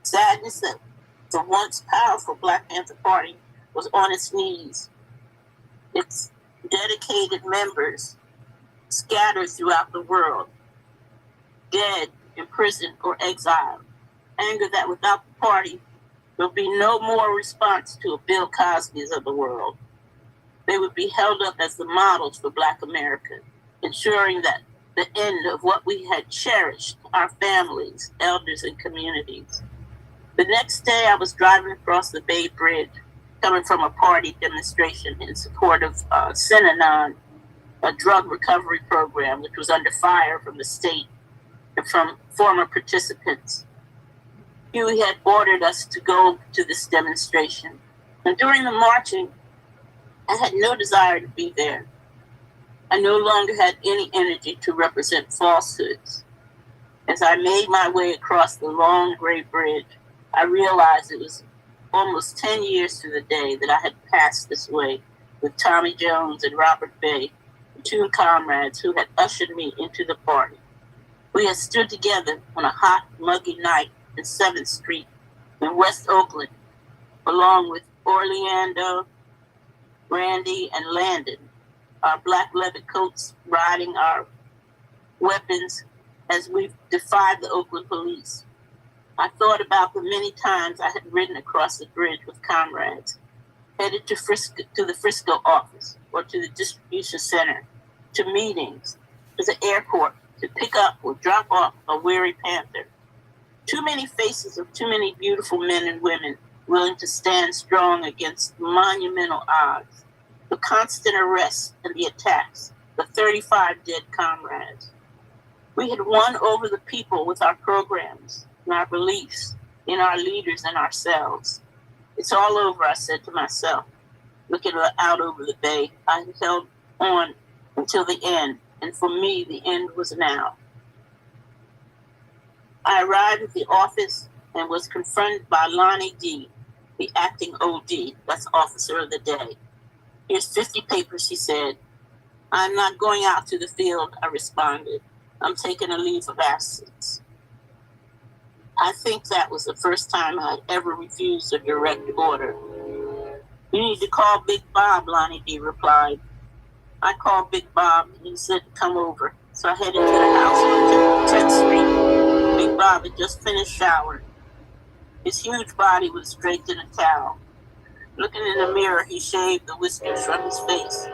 Sadness that the once powerful Black Panther Party was on its knees, its dedicated members scattered throughout the world, dead, imprisoned, or exiled. Anger that without the party, there'll be no more response to a Bill Cosby's of the world. They would be held up as the models for Black America, ensuring that the end of what we had cherished, our families, elders, and communities. The next day, I was driving across the Bay Bridge, coming from a party demonstration in support of Synanon, a drug recovery program which was under fire from the state and from former participants. Huey had ordered us to go to this demonstration. And during the marching, I had no desire to be there. I no longer had any energy to represent falsehoods. As I made my way across the long gray bridge, I realized it was almost 10 years to the day that I had passed this way with Tommy Jones and Robert Bay, the two comrades who had ushered me into the party. We had stood together on a hot, muggy night in 7th Street in West Oakland, along with Orlando, Randy, and Landon, our black leather coats riding our weapons as we defied the Oakland police. I thought about the many times I had ridden across the bridge with comrades, headed to the Frisco office or to the distribution center, to meetings, to the airport, to pick up or drop off a weary Panther. Too many faces of too many beautiful men and women willing to stand strong against monumental odds, the constant arrests and the attacks, the 35 dead comrades. We had won over the people with our programs and our beliefs in our leaders and ourselves. It's all over, I said to myself, looking out over the bay. I held on until the end, and for me, the end was now. I arrived at the office and was confronted by Lonnie D., the acting OD, that's officer of the day. Here's 50 papers, he said. I'm not going out to the field, I responded. I'm taking a leave of absence. I think that was the first time I'd ever refused a direct order. You need to call Big Bob, Lonnie D. replied. I called Big Bob and he said to come over. So I headed to the house on 10th Street. Big Bob had just finished showering. His huge body was draped in a towel. Looking in the mirror, he shaved the whiskers from his face.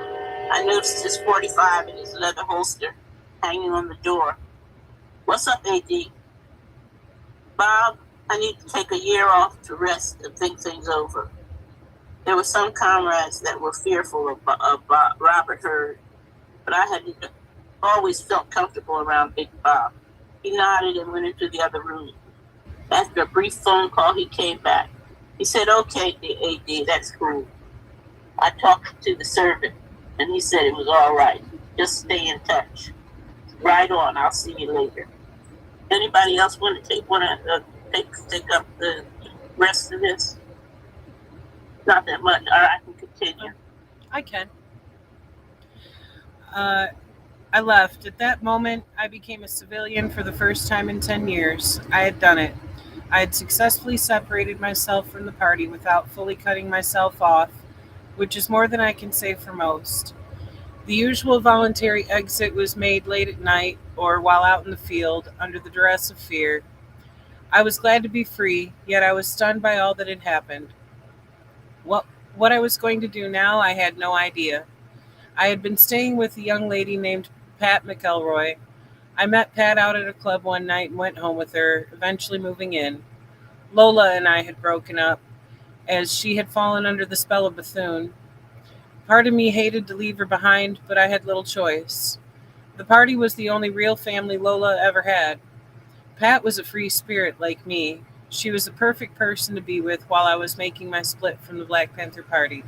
I noticed his .45 in his leather holster hanging on the door. What's up, AD? Bob, I need to take a year off to rest and think things over. There were some comrades that were fearful of Robert Hurd, but I had always felt comfortable around Big Bob. He nodded and went into the other room. After a brief phone call, he came back. He said, okay, AD, that's cool. I talked to the servant, and he said it was all right. Just stay in touch. Right on, I'll see you later. Anybody else want to take up the rest of this? Not that much. All right, I can continue. I can. I left. At that moment, I became a civilian for the first time in 10 years. I had done it. I had successfully separated myself from the party without fully cutting myself off, which is more than I can say for most. The usual voluntary exit was made late at night or while out in the field under the duress of fear. I was glad to be free, yet I was stunned by all that had happened. What I was going to do now, I had no idea. I had been staying with a young lady named Pat McElroy. I met Pat out at a club one night and went home with her, eventually moving in. Lola and I had broken up, as she had fallen under the spell of Bethune. Part of me hated to leave her behind, but I had little choice. The party was the only real family Lola ever had. Pat was a free spirit like me. She was the perfect person to be with while I was making my split from the Black Panther Party.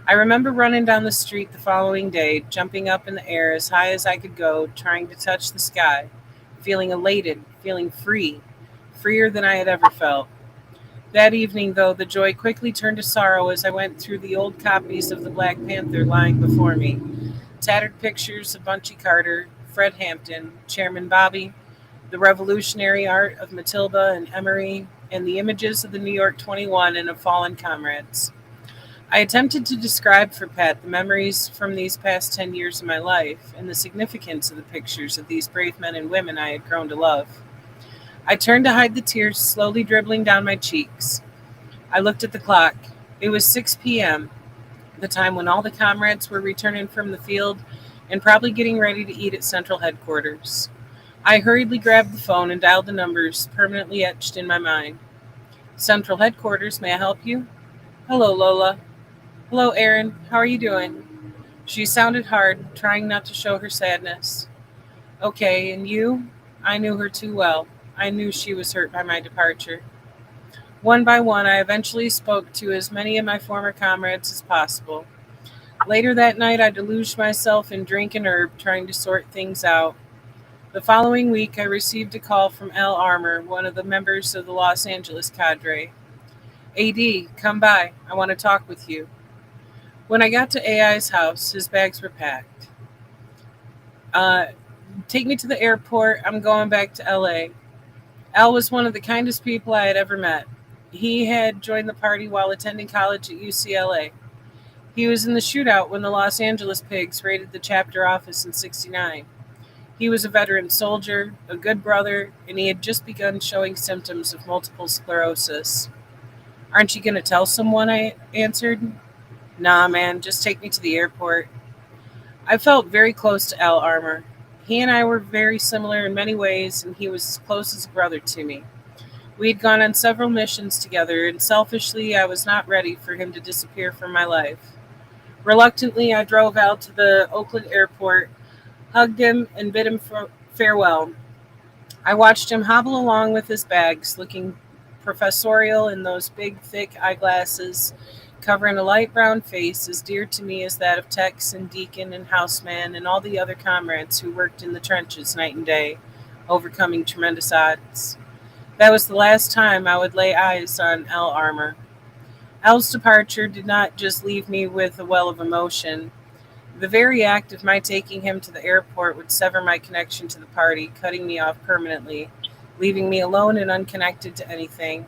I remember running down the street the following day, jumping up in the air as high as I could go, trying to touch the sky, feeling elated, feeling free, freer than I had ever felt. That evening, though, the joy quickly turned to sorrow as I went through the old copies of the Black Panther lying before me. Tattered pictures of Bunchy Carter, Fred Hampton, Chairman Bobby, the revolutionary art of Matilda and Emery, and the images of the New York 21 and of fallen comrades. I attempted to describe for Pat the memories from these past 10 years of my life and the significance of the pictures of these brave men and women I had grown to love. I turned to hide the tears slowly dribbling down my cheeks. I looked at the clock. It was 6 p.m., the time when all the comrades were returning from the field and probably getting ready to eat at Central Headquarters. I hurriedly grabbed the phone and dialed the numbers permanently etched in my mind. Central Headquarters, may I help you? Hello, Lola. Hello, Aaron. How are you doing? She sounded hard, trying not to show her sadness. Okay, and you? I knew her too well. I knew she was hurt by my departure. One by one, I eventually spoke to as many of my former comrades as possible. Later that night, I deluged myself in drink and herb, trying to sort things out. The following week, I received a call from Al Armour, one of the members of the Los Angeles cadre. AD, come by. I want to talk with you. When I got to AI's house, his bags were packed. Take me to the airport. I'm going back to LA. Al was one of the kindest people I had ever met. He had joined the party while attending college at UCLA. He was in the shootout when the Los Angeles Pigs raided the chapter office in '69. He was a veteran soldier, a good brother, and he had just begun showing symptoms of multiple sclerosis. Aren't you going to tell someone? I answered. Nah, man, just take me to the airport. I felt very close to Al Armour. He and I were very similar in many ways, and he was as close as a brother to me. We had gone on several missions together, and selfishly, I was not ready for him to disappear from my life. Reluctantly, I drove out to the Oakland airport, hugged him, and bid him farewell. I watched him hobble along with his bags, looking professorial in those big, thick eyeglasses, covering a light brown face as dear to me as that of Tex and Deacon and Houseman and all the other comrades who worked in the trenches night and day, overcoming tremendous odds. That was the last time I would lay eyes on Al Armour. Al's departure did not just leave me with a well of emotion. The very act of my taking him to the airport would sever my connection to the party, cutting me off permanently, leaving me alone and unconnected to anything.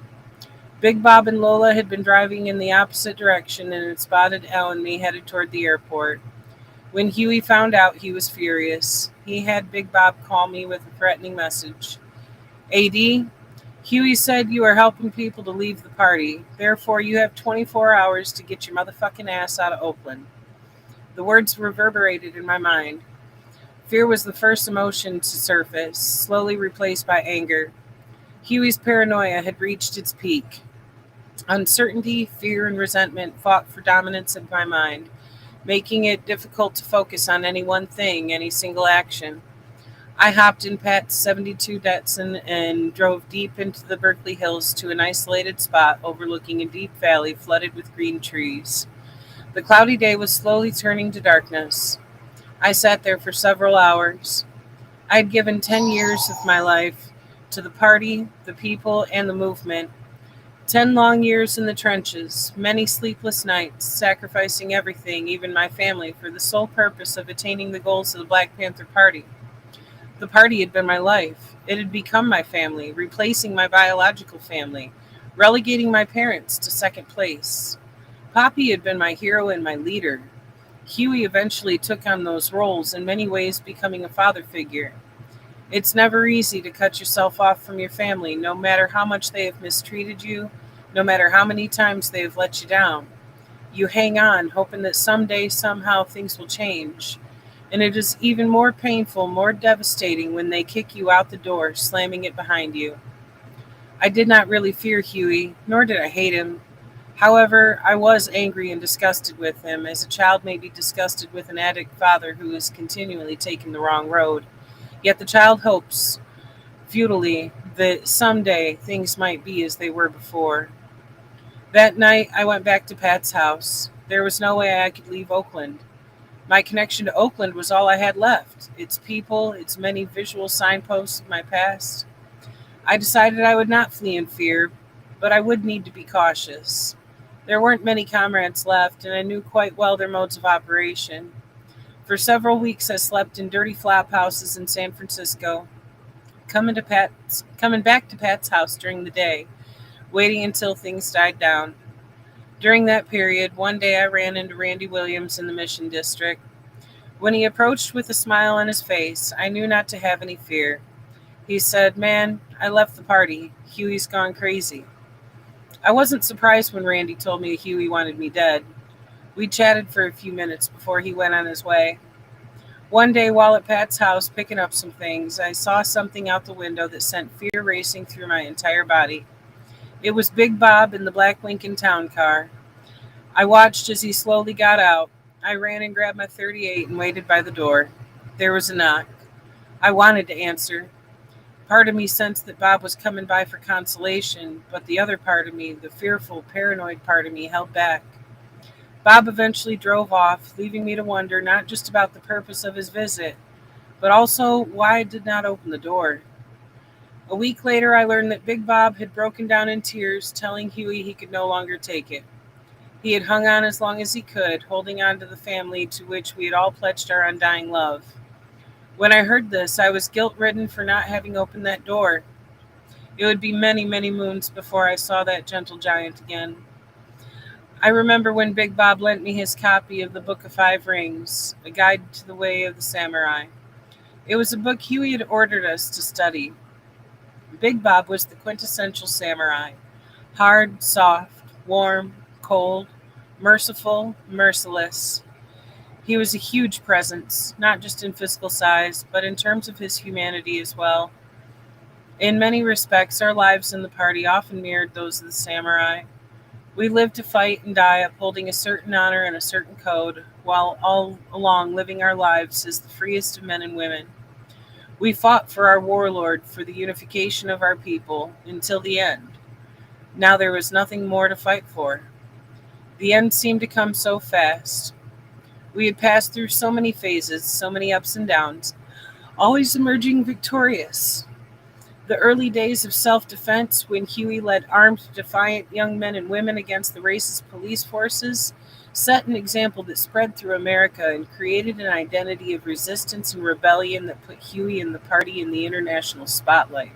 Big Bob and Lola had been driving in the opposite direction and had spotted Al and me headed toward the airport. When Huey found out, he was furious. He had Big Bob call me with a threatening message. AD, Huey said you are helping people to leave the party. Therefore, you have 24 hours to get your motherfucking ass out of Oakland. The words reverberated in my mind. Fear was the first emotion to surface, slowly replaced by anger. Huey's paranoia had reached its peak. Uncertainty, fear, and resentment fought for dominance in my mind, making it difficult to focus on any one thing, any single action. I hopped in Pat's 72 Datsun and drove deep into the Berkeley Hills to an isolated spot overlooking a deep valley flooded with green trees. The cloudy day was slowly turning to darkness. I sat there for several hours. I had given 10 years of my life to the party, the people, and the movement. 10 long years in the trenches, many sleepless nights, sacrificing everything, even my family, for the sole purpose of attaining the goals of the Black Panther Party. The party had been my life. It had become my family, replacing my biological family, relegating my parents to second place. Poppy had been my hero and my leader. Huey eventually took on those roles, in many ways becoming a father figure. It's never easy to cut yourself off from your family, no matter how much they have mistreated you, no matter how many times they have let you down. You hang on, hoping that someday, somehow, things will change. And it is even more painful, more devastating when they kick you out the door, slamming it behind you. I did not really fear Huey, nor did I hate him. However, I was angry and disgusted with him, as a child may be disgusted with an addict father who is continually taking the wrong road. Yet the child hopes, futilely, that someday things might be as they were before. That night, I went back to Pat's house. There was no way I could leave Oakland. My connection to Oakland was all I had left, its people, its many visual signposts of my past. I decided I would not flee in fear, but I would need to be cautious. There weren't many comrades left, and I knew quite well their modes of operation. For several weeks, I slept in dirty flop houses in San Francisco, coming back to Pat's house during the day, waiting until things died down. During that period, one day I ran into Randy Williams in the Mission District. When he approached with a smile on his face, I knew not to have any fear. He said, "Man, I left the party. Huey's gone crazy." I wasn't surprised when Randy told me Huey wanted me dead. We chatted for a few minutes before he went on his way. One day, while at Pat's house picking up some things, I saw something out the window that sent fear racing through my entire body. It was Big Bob in the black Lincoln Town car. I watched as he slowly got out. I ran and grabbed my .38 and waited by the door. There was a knock. I wanted to answer. Part of me sensed that Bob was coming by for consolation, but the other part of me, the fearful, paranoid part of me, held back. Bob eventually drove off, leaving me to wonder not just about the purpose of his visit, but also why I did not open the door. A week later, I learned that Big Bob had broken down in tears, telling Huey he could no longer take it. He had hung on as long as he could, holding on to the family to which we had all pledged our undying love. When I heard this, I was guilt-ridden for not having opened that door. It would be many, many moons before I saw that gentle giant again. I remember when Big Bob lent me his copy of the Book of Five Rings, A Guide to the Way of the Samurai. It was a book Huey had ordered us to study. Big Bob was the quintessential samurai. Hard, soft, warm, cold, merciful, merciless. He was a huge presence, not just in physical size, but in terms of his humanity as well. In many respects, our lives in the party often mirrored those of the samurai. We lived to fight and die, upholding a certain honor and a certain code, while all along living our lives as the freest of men and women. We fought for our warlord, for the unification of our people, until the end. Now there was nothing more to fight for. The end seemed to come so fast. We had passed through so many phases, so many ups and downs, always emerging victorious. The early days of self-defense, when Huey led armed, defiant young men and women against the racist police forces, set an example that spread through America and created an identity of resistance and rebellion that put Huey and the party in the international spotlight.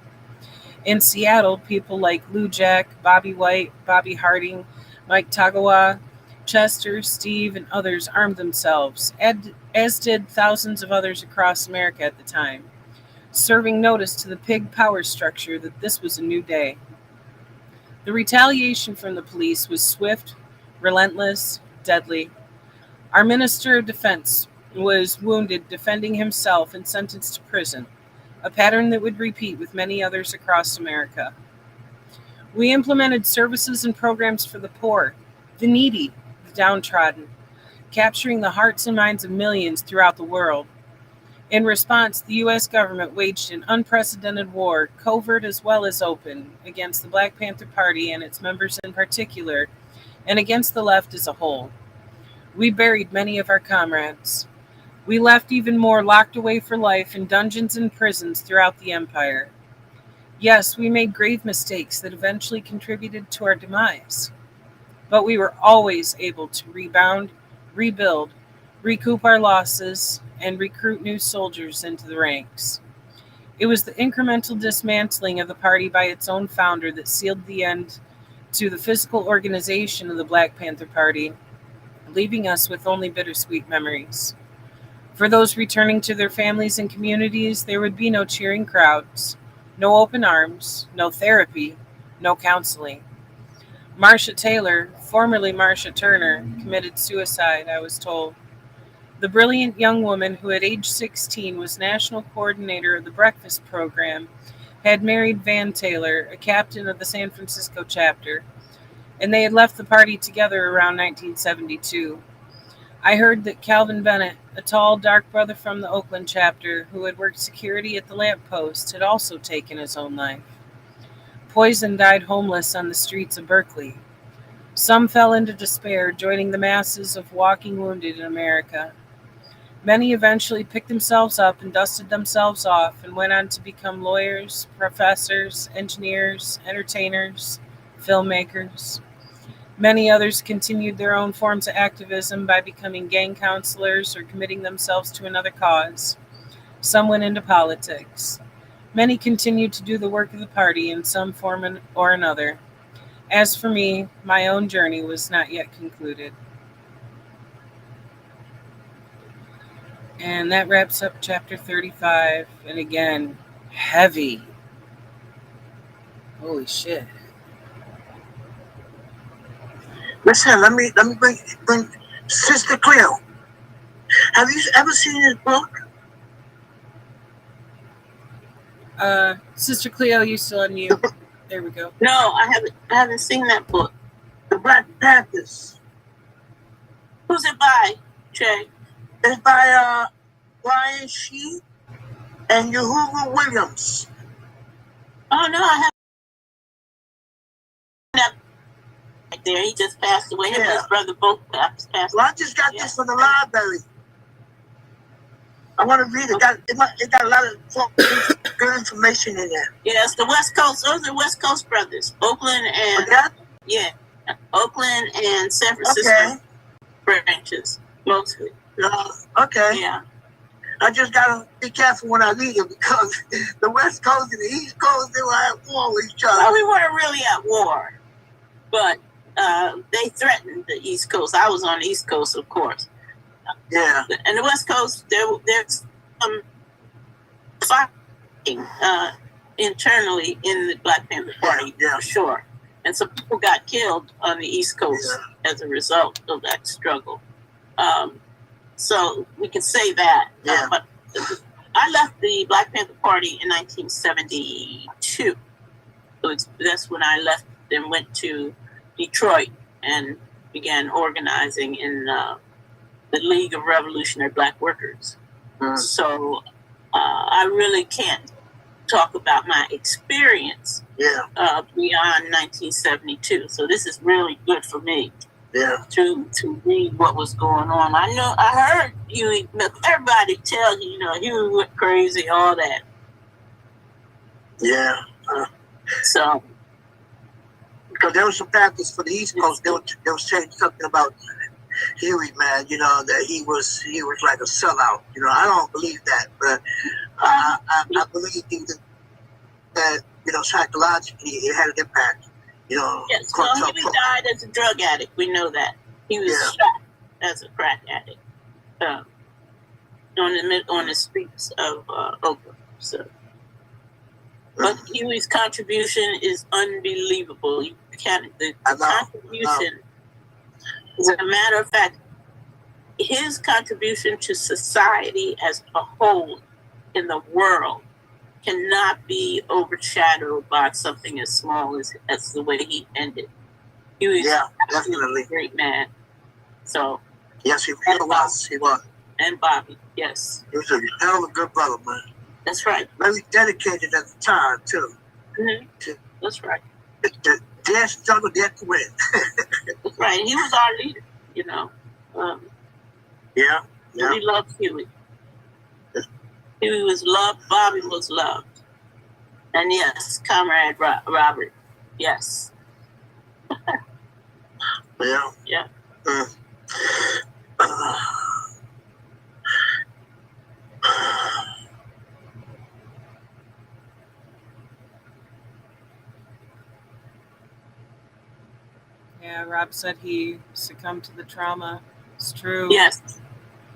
In Seattle, people like Lou Jack, Bobby White, Bobby Harding, Mike Tagawa, Chester, Steve, and others armed themselves, as did thousands of others across America at the time, serving notice to the pig power structure that this was a new day. The retaliation from the police was swift, relentless, deadly. Our Minister of Defense was wounded defending himself and sentenced to prison, a pattern that would repeat with many others across America. We implemented services and programs for the poor, the needy, the downtrodden, capturing the hearts and minds of millions throughout the world. In response, the U.S. government waged an unprecedented war, covert as well as open, against the Black Panther Party and its members in particular, and against the left as a whole. We buried many of our comrades. We left even more locked away for life in dungeons and prisons throughout the empire. Yes, we made grave mistakes that eventually contributed to our demise, but we were always able to rebound, rebuild, recoup our losses, and recruit new soldiers into the ranks. It was the incremental dismantling of the party by its own founder that sealed the end to the physical organization of the Black Panther Party, leaving us with only bittersweet memories. For those returning to their families and communities, there would be no cheering crowds, no open arms, no therapy, no counseling. Marsha Taylor, formerly Marsha Turner, committed suicide, I was told. The brilliant young woman who at age 16 was national coordinator of the breakfast program had married Van Taylor, a captain of the San Francisco chapter, and they had left the party together around 1972. I heard that Calvin Bennett, a tall, dark brother from the Oakland chapter who had worked security at the lamppost, had also taken his own life. Poison died homeless on the streets of Berkeley. Some fell into despair, joining the masses of walking wounded in America. Many eventually picked themselves up and dusted themselves off and went on to become lawyers, professors, engineers, entertainers, filmmakers. Many others continued their own forms of activism by becoming gang counselors or committing themselves to another cause. Some went into politics. Many continued to do the work of the party in some form or another. As for me, my own journey was not yet concluded. And that wraps up chapter 35. And again, heavy. Holy shit. Listen, let me bring Sister Cleo. Have you ever seen his book? Sister Cleo, you still on mute. There we go. No, I haven't seen that book. The Black Panthers. Who's it by, Jay? It's by Brian Shee and Yahuwah Williams. Oh no, I haven't. That right there, he just passed away. Him and his brother both passed away. Well, I just got this from the library. I want to read it. It got a lot of good information in there. Yes, the West Coast. Those are West Coast brothers. Oakland and Oakland and San Francisco branches mostly. Okay. Yeah. I just gotta be careful when I read it because the West Coast and the East Coast, they were at war with each other. Well, we weren't really at war, but they threatened the East Coast. I was on the East Coast, of course. Yeah. And the West Coast, there's some fighting internally in the Black Panther Party, for sure. And some people got killed on the East Coast as a result of that struggle. So we can say that. But I left the Black Panther Party in 1972. So that's when I left and went to Detroit and began organizing in the League of Revolutionary Black Workers. So I really can't talk about my experience beyond 1972. So this is really good for me to read what was going on. I heard Huey, everybody tells you, Huey went crazy, all that. Yeah. So. Because there was some factors for the East Coast, they was saying something about Huey, man, that he was like a sellout. I don't believe that, but I believe that psychologically it had an impact. Yes, well, Huey died as a drug addict. We know that he was shot as a crack addict on the streets of Oakland. So, but Huey's contribution is unbelievable. You can't. The contribution. As a matter of fact, his contribution to society as a whole in the world cannot be overshadowed by something as small as the way he ended. He was definitely a great man. So yes, he was. He was. And Bobby, yes. He was a hell of a good brother, man. That's right. Very dedicated at the time too. Mm-hmm. That's right. The dare struggle, dare to win. That's right. He was our leader, We loved Huey. Huey was loved. Bobby was loved. And yes, Comrade Robert. Yes. Yeah. Yeah, Rob said he succumbed to the trauma. It's true. Yes,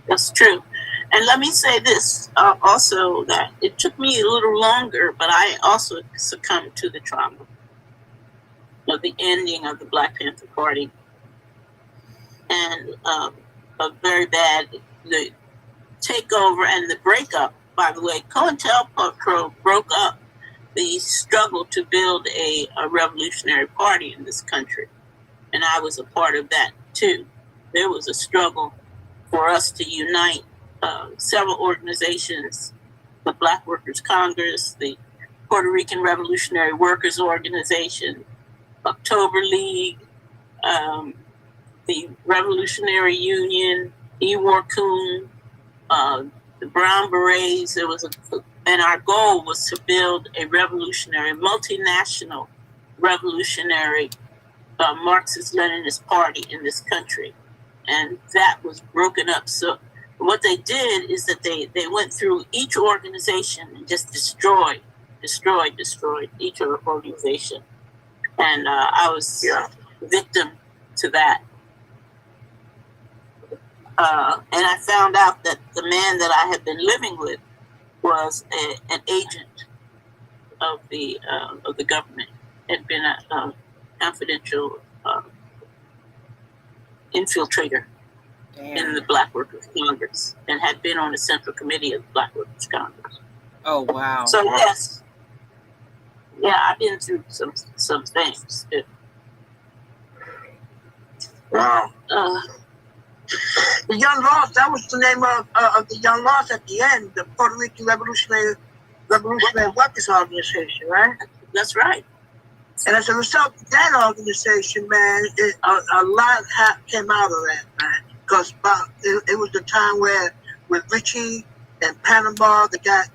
that's true. And let me say this also, that it took me a little longer, but I also succumbed to the trauma of the ending of the Black Panther Party. And a very bad, the takeover and the breakup, by the way. COINTELPRO broke up the struggle to build a revolutionary party in this country. And I was a part of that too. There was a struggle for us to unite several organizations, the Black Workers Congress, the Puerto Rican Revolutionary Workers Organization, October League, the Revolutionary Union, Iwar-Kun, the Brown Berets. And our goal was to build a multinational revolutionary Marxist-Leninist party in this country, and that was broken up. So what they did is that they went through each organization and just destroyed each organization, and I was victim to that. And I found out that the man that I had been living with was an agent of the government, had been a confidential infiltrator in the Black Workers Congress, and had been on the Central Committee of the Black Workers Congress. Oh, wow. So yes, I've been through some things. Wow. The Young Lost, that was the name of the Young Lost at the end, the Puerto Rican Revolutionary Workers Organization, right? That's right. And as a result of that organization, man, a lot came out of that, man. Because it was the time where with Richie and Panama, they got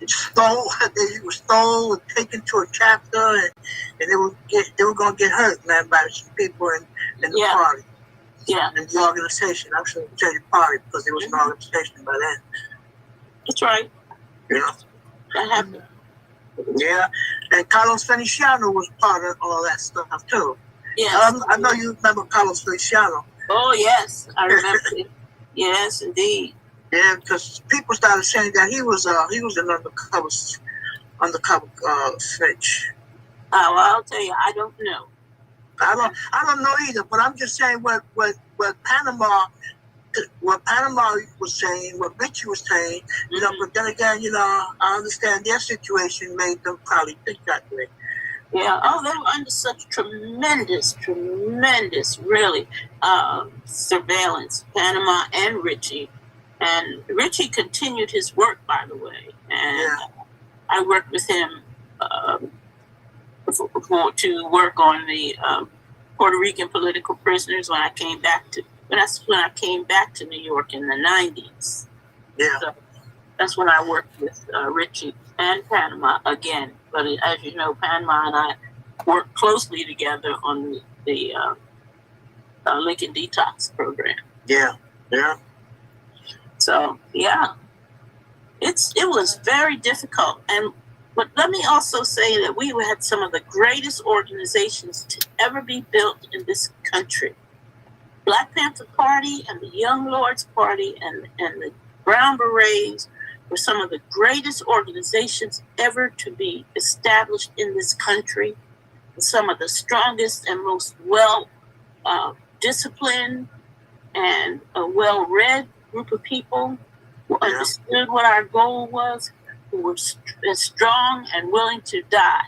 stole. They were stolen and taken to a chapter, and they were going to get hurt, man, by some people in the party. Yeah. In the organization. I shouldn't say the party because it was an organization by then. That's right. Yeah. That happened. Yeah. And Carlos Feliciano was part of all that stuff too. Yes. I know you remember Carlos Feliciano. Oh yes, I remember it. Yes, indeed. Yeah, because people started saying that he was an undercover snitch. Oh, well, I'll tell you, I don't know. I don't know either, but I'm just saying what Panama was saying, what Richie was saying, you know, but then again, you know, I understand their situation made them probably think that way. Yeah, they were under such tremendous, really, surveillance, Panama and Richie. And Richie continued his work, by the way. And I worked with him to work on the Puerto Rican political prisoners when I came back to New York in the 90s. Yeah. So that's when I worked with Richie and Panama again. But as you know, Panama and I worked closely together on the Lincoln Detox program. Yeah. Yeah. So yeah, it was very difficult. But let me also say that we had some of the greatest organizations to ever be built in this country. Black Panther Party and the Young Lords Party and the Brown Berets were some of the greatest organizations ever to be established in this country. Some of the strongest and most disciplined and well-read group of people who understood what our goal was, who were strong and willing to die.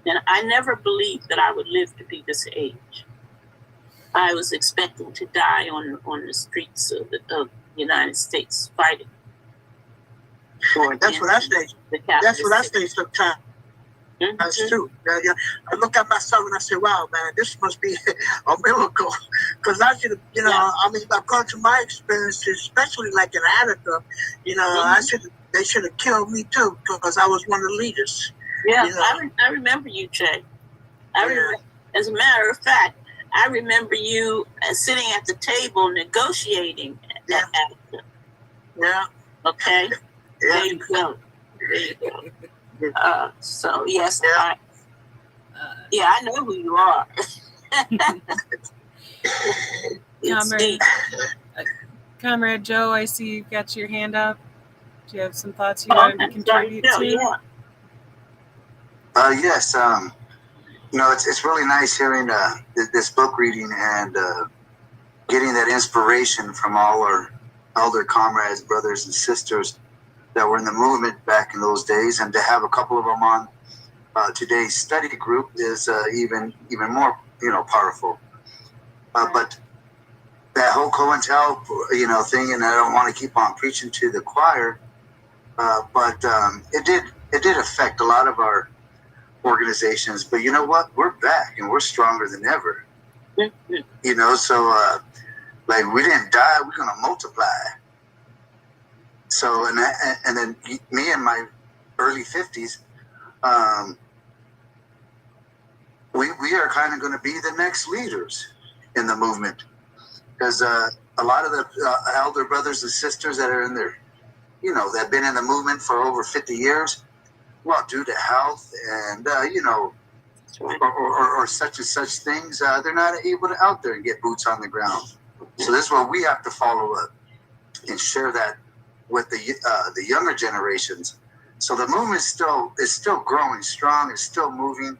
And I never believed that I would live to be this age. I was expecting to die on the streets of the United States fighting. That's what I say. That's what I say sometimes. Mm-hmm. That's true. Yeah. I look at myself and I say, wow, man, this must be a miracle. Because I should have, you know, I mean, according to my experiences, especially like in Attica, you know, they should have killed me too because I was one of the leaders. Yeah, you know? I remember you, Che. As a matter of fact, I remember you sitting at the table negotiating at Attica. Yeah. Okay. Yeah. There you go. So yes, I know who you are. Comrade Joe, I see you've got your hand up. Do you have some thoughts you want to contribute to? Yes. You know, it's really nice hearing this book reading and getting that inspiration from all our elder comrades, brothers and sisters that were in the movement back in those days, and to have a couple of them on today's study group is even more, you know, powerful. But that whole COINTEL, you know, thing, and I don't want to keep on preaching to the choir, but it did affect a lot of our organizations. But you know what? We're back and we're stronger than ever. You know, so like we didn't die, we're gonna multiply. So and then me in my early 50s, we are kind of going to be the next leaders in the movement, because a lot of the elder brothers and sisters that are in there, that have been in the movement for over 50 years, well, due to health and, or such and such things, they're not able to out there and get boots on the ground. So this is where we have to follow up and share that with the younger generations. So the movement is still growing strong. It's still moving.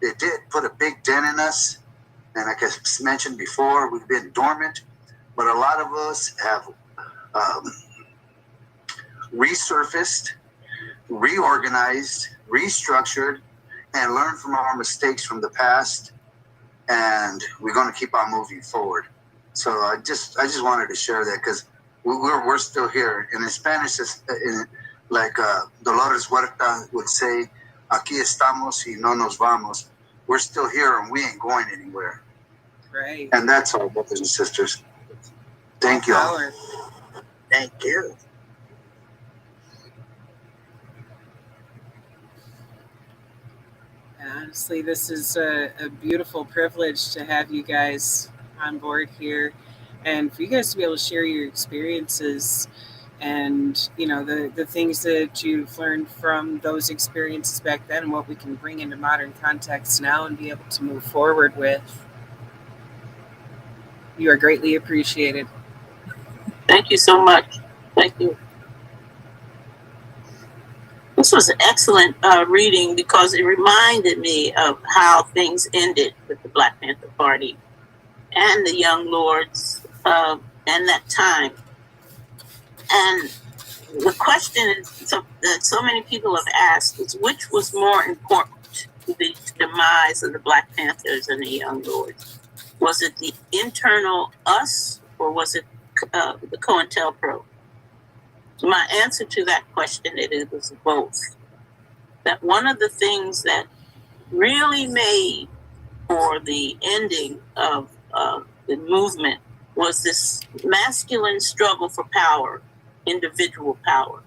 It did put a big dent in us. And like I mentioned before, we've been dormant. But a lot of us have resurfaced, reorganized, restructured, and learned from our mistakes from the past. And we're going to keep on moving forward. So I just wanted to share that, because we're still here. And in Spanish, like Dolores Huerta would say, aquí estamos y no nos vamos. We're still here and we ain't going anywhere. Right. And that's all, brothers and sisters. Thank you all. Thank you. Honestly, this is a beautiful privilege to have you guys on board here, and for you guys to be able to share your experiences and the things that you've learned from those experiences back then and what we can bring into modern context now and be able to move forward with. You are greatly appreciated. Thank you so much. Thank you. This was an excellent reading, because it reminded me of how things ended with the Black Panther Party and the Young Lords and that time. And the question that so many people have asked is, which was more important to the demise of the Black Panthers and the Young Lords? Was it the internal us, or was it the COINTELPRO? My answer to that question is it was both. That one of the things that really made for the ending of the movement was this masculine struggle for power, individual power,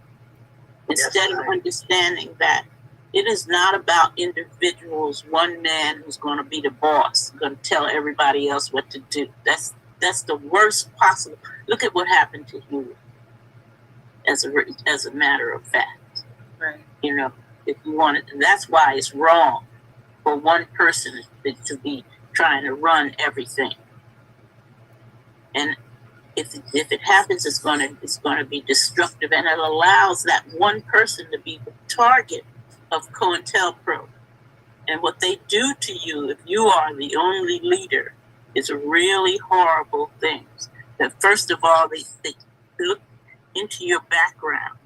instead of understanding that it is not about individuals, one man who's going to be the boss, going to tell everybody else what to do. That's the worst possible. Look at what happened to you. As a matter of fact, right? If you want it, and that's why it's wrong for one person to be trying to run everything. And if it happens, it's going to be destructive, and it allows that one person to be the target of COINTELPRO. And what they do to you if you are the only leader is really horrible things. That first of all, they look into your background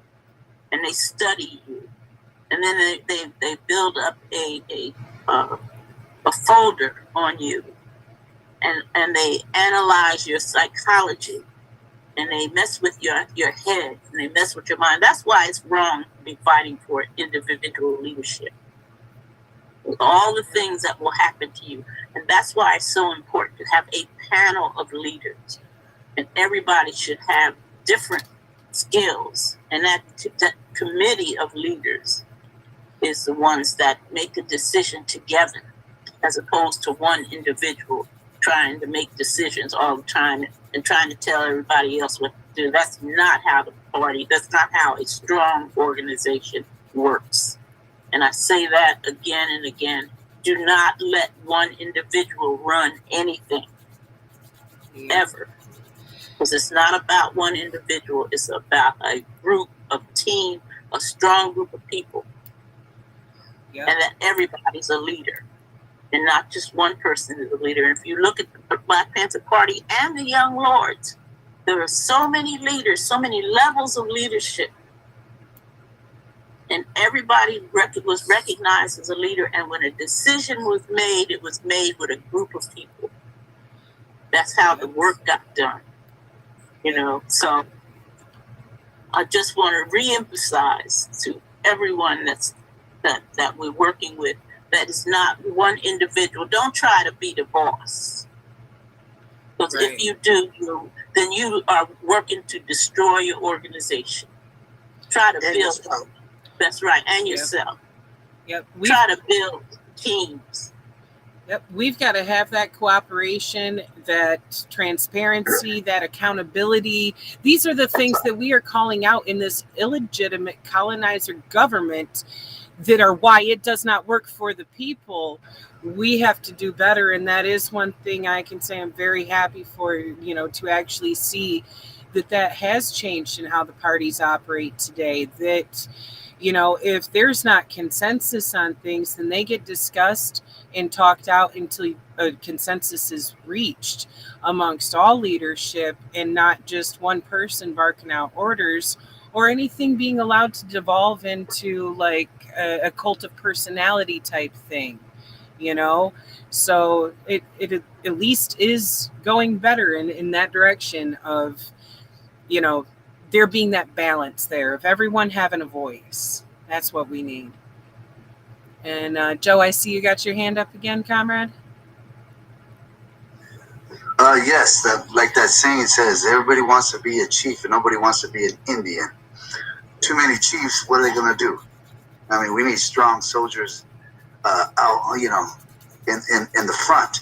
and they study you, and then they build up a folder on you, and they analyze your psychology, and they mess with your head, and they mess with your mind. That's why it's wrong to be fighting for individual leadership, with all the things that will happen to you. And that's why it's so important to have a panel of leaders, and everybody should have different skills, and that committee of leaders is the ones that make a decision together, as opposed to one individual trying to make decisions all the time and trying to tell everybody else what to do. That's not how that's not how a strong organization works. And I say that again and again. Do not let one individual run anything, ever. Because it's not about one individual, it's about a group, a team, a strong group of people. Yep. And that everybody's a leader, and not just one person is a leader. And if you look at the Black Panther Party and the Young Lords, there are so many leaders, so many levels of leadership. And everybody was recognized as a leader. And when a decision was made, it was made with a group of people. That's how the work got done. So I just want to reemphasize to everyone that we're working with, that it's not one individual. Don't try to be the boss. Because if you do, then you are working to destroy your organization. Try to build. That's right, and yourself. Yep. Try to build teams. Yep. We've got to have that cooperation, that transparency, that accountability. These are the things that we are calling out in this illegitimate colonizer government that are why it does not work for the people. We have to do better. And that is one thing I can say I'm very happy for, to actually see that has changed in how the parties operate today. That, if there's not consensus on things, then they get discussed and talked out until a consensus is reached amongst all leadership, and not just one person barking out orders or anything being allowed to devolve into like a cult of personality type thing, So it at least is going better in that direction of, there being that balance there of everyone having a voice. That's what we need. And Joe, I see you got your hand up again, comrade. Yes, like that saying says, everybody wants to be a chief and nobody wants to be an Indian. Too many chiefs, what are they going to do? I mean, we need strong soldiers out, in the front.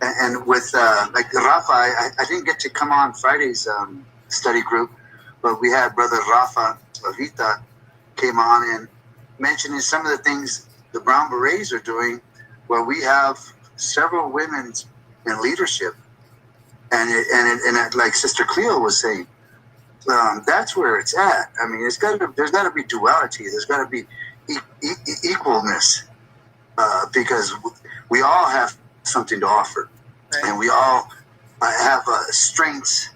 And with like Rafa, I didn't get to come on Friday's study group, but we had Brother Rafa Avita came on and mentioning some of the things the Brown Berets are doing, where we have several women in leadership, and like Sister Cleo was saying, that's where it's at. I mean, there's got to be duality. There's got to be equalness, because we all have something to offer, right. And we all have strengths,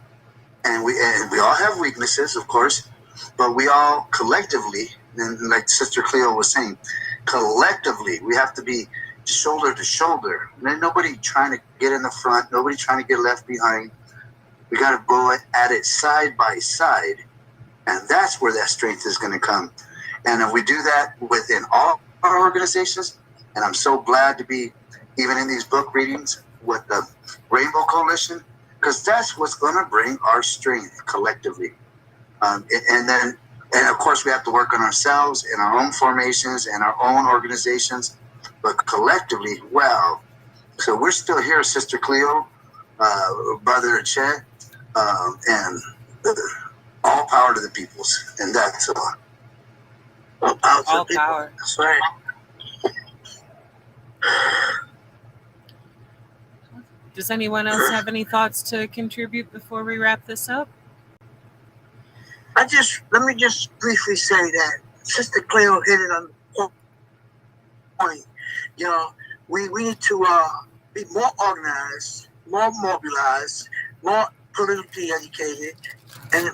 and we all have weaknesses, of course, but we all collectively, and like Sister Cleo was saying, collectively we have to be shoulder to shoulder. There's nobody trying to get in the front, nobody trying to get left behind. We got to go at it side by side, and that's where that strength is going to come. And if we do that within all our organizations, and I'm so glad to be even in these book readings with the Rainbow Coalition, because that's what's going to bring our strength collectively. And of course, we have to work on ourselves in our own formations and our own organizations, but collectively, well, so we're still here, Sister Cleo, Brother Che, and all power to the peoples, and that's all power to all the people. Power. That's right. Does anyone else have any thoughts to contribute before we wrap this up? Let me just briefly say that Sister Cleo hit it on the point. We need to be more organized, more mobilized, more politically educated, and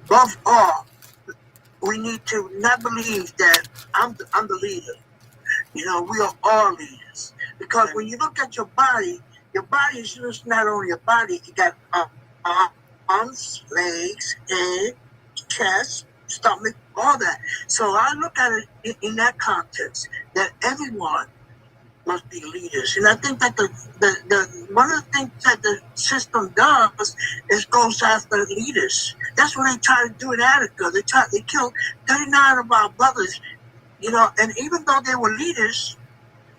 above all, we need to not believe that I'm the leader. We are all leaders, because when you look at your body is just not only a body. You got arms, legs, head, chest, stomach, all that. So I look at it in that context, that everyone must be leaders. And I think that the one of the things that the system does is goes after leaders. That's what they try to do in Attica. They killed 39 of our brothers, and even though they were leaders,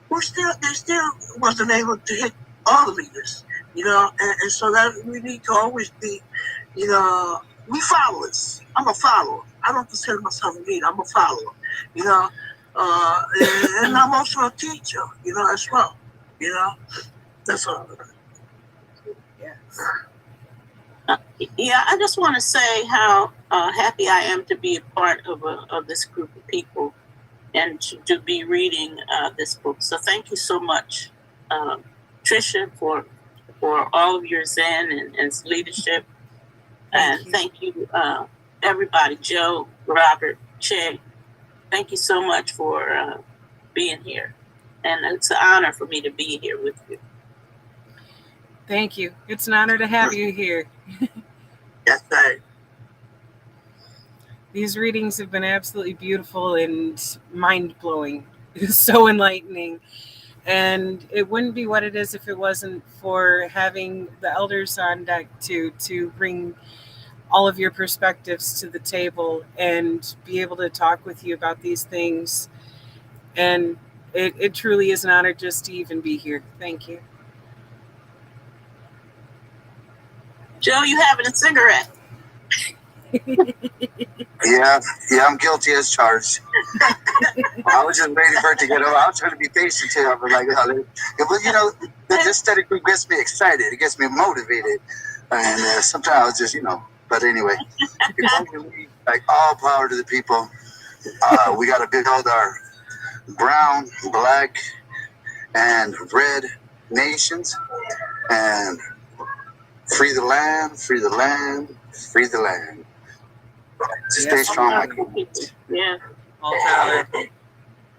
they still wasn't able to hit all the leaders, and so that we need to always be, we followers. I'm a follower. I don't consider myself a leader. I'm a follower, and I'm also a teacher, as well, that's all. Yes. Yeah, I just want to say how happy I am to be a part of this group of people and to be reading this book. So thank you so much, Tricia, for all of your zen and leadership. And thank you, everybody, Joe, Robert, Che. Thank you so much for being here. And it's an honor for me to be here with you. Thank you. It's an honor to have you here. Yes, sir. These readings have been absolutely beautiful and mind-blowing. So enlightening. And it wouldn't be what it is if it wasn't for having the elders on deck to bring all of your perspectives to the table and be able to talk with you about these things. And it truly is an honor just to even be here. Thank you. Joe, you having a cigarette? Yeah, I'm guilty as charged. I was just waiting for it to get over. I was trying to be patient here. I was like, this study group gets me excited. It gets me motivated. And sometimes just, but anyway, like all power to the people. We got to build our brown, black, and red nations and free the land, free the land, free the land. Stay strong, my people. Yeah. All power.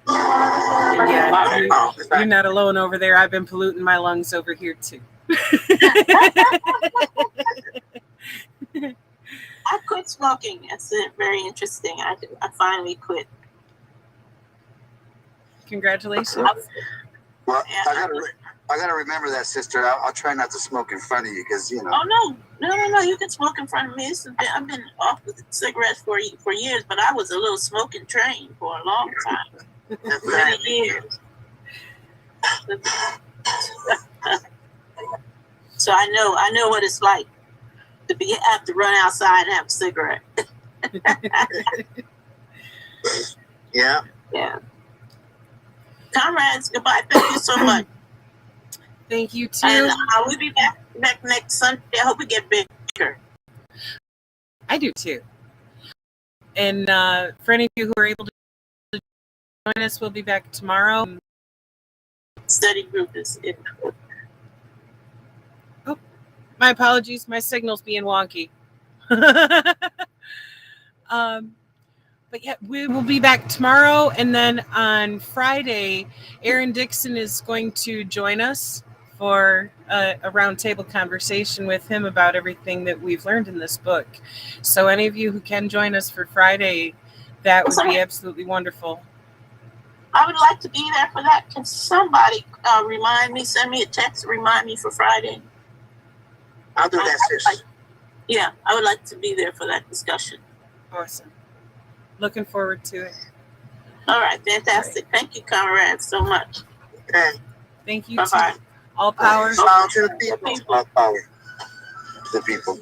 And yeah, you're not alone over there. I've been polluting my lungs over here too. I quit smoking. That's very interesting. I finally quit. Congratulations. Well, I gotta remember that, sister. I'll try not to smoke in front of you because Oh no! You can smoke in front of me. I've been off with cigarettes for years, but I was a little smoking train for a long time, many years. So I know what it's like to have to run outside and have a cigarette. Yeah. Yeah. Comrades, goodbye. Thank you so much. Thank you too. And we'll be back next Sunday. I hope we get bigger. I do too. And for any of you who are able to join us, we'll be back tomorrow. Study group is it. Oh, my apologies. My signal's being wonky. But yeah, we will be back tomorrow. And then on Friday, Aaron Dixon is going to join us for a roundtable conversation with him about everything that we've learned in this book. So any of you who can join us for Friday, that would be absolutely wonderful. I would like to be there for that. Can somebody send me a text to remind me for Friday? I'll do that, sis. Yeah, I would like to be there for that discussion. Awesome. Looking forward to it. All right, fantastic. All right. Thank you, comrades, so much. Okay. Thank you. Bye-bye. All power. All to the people. All power to the people.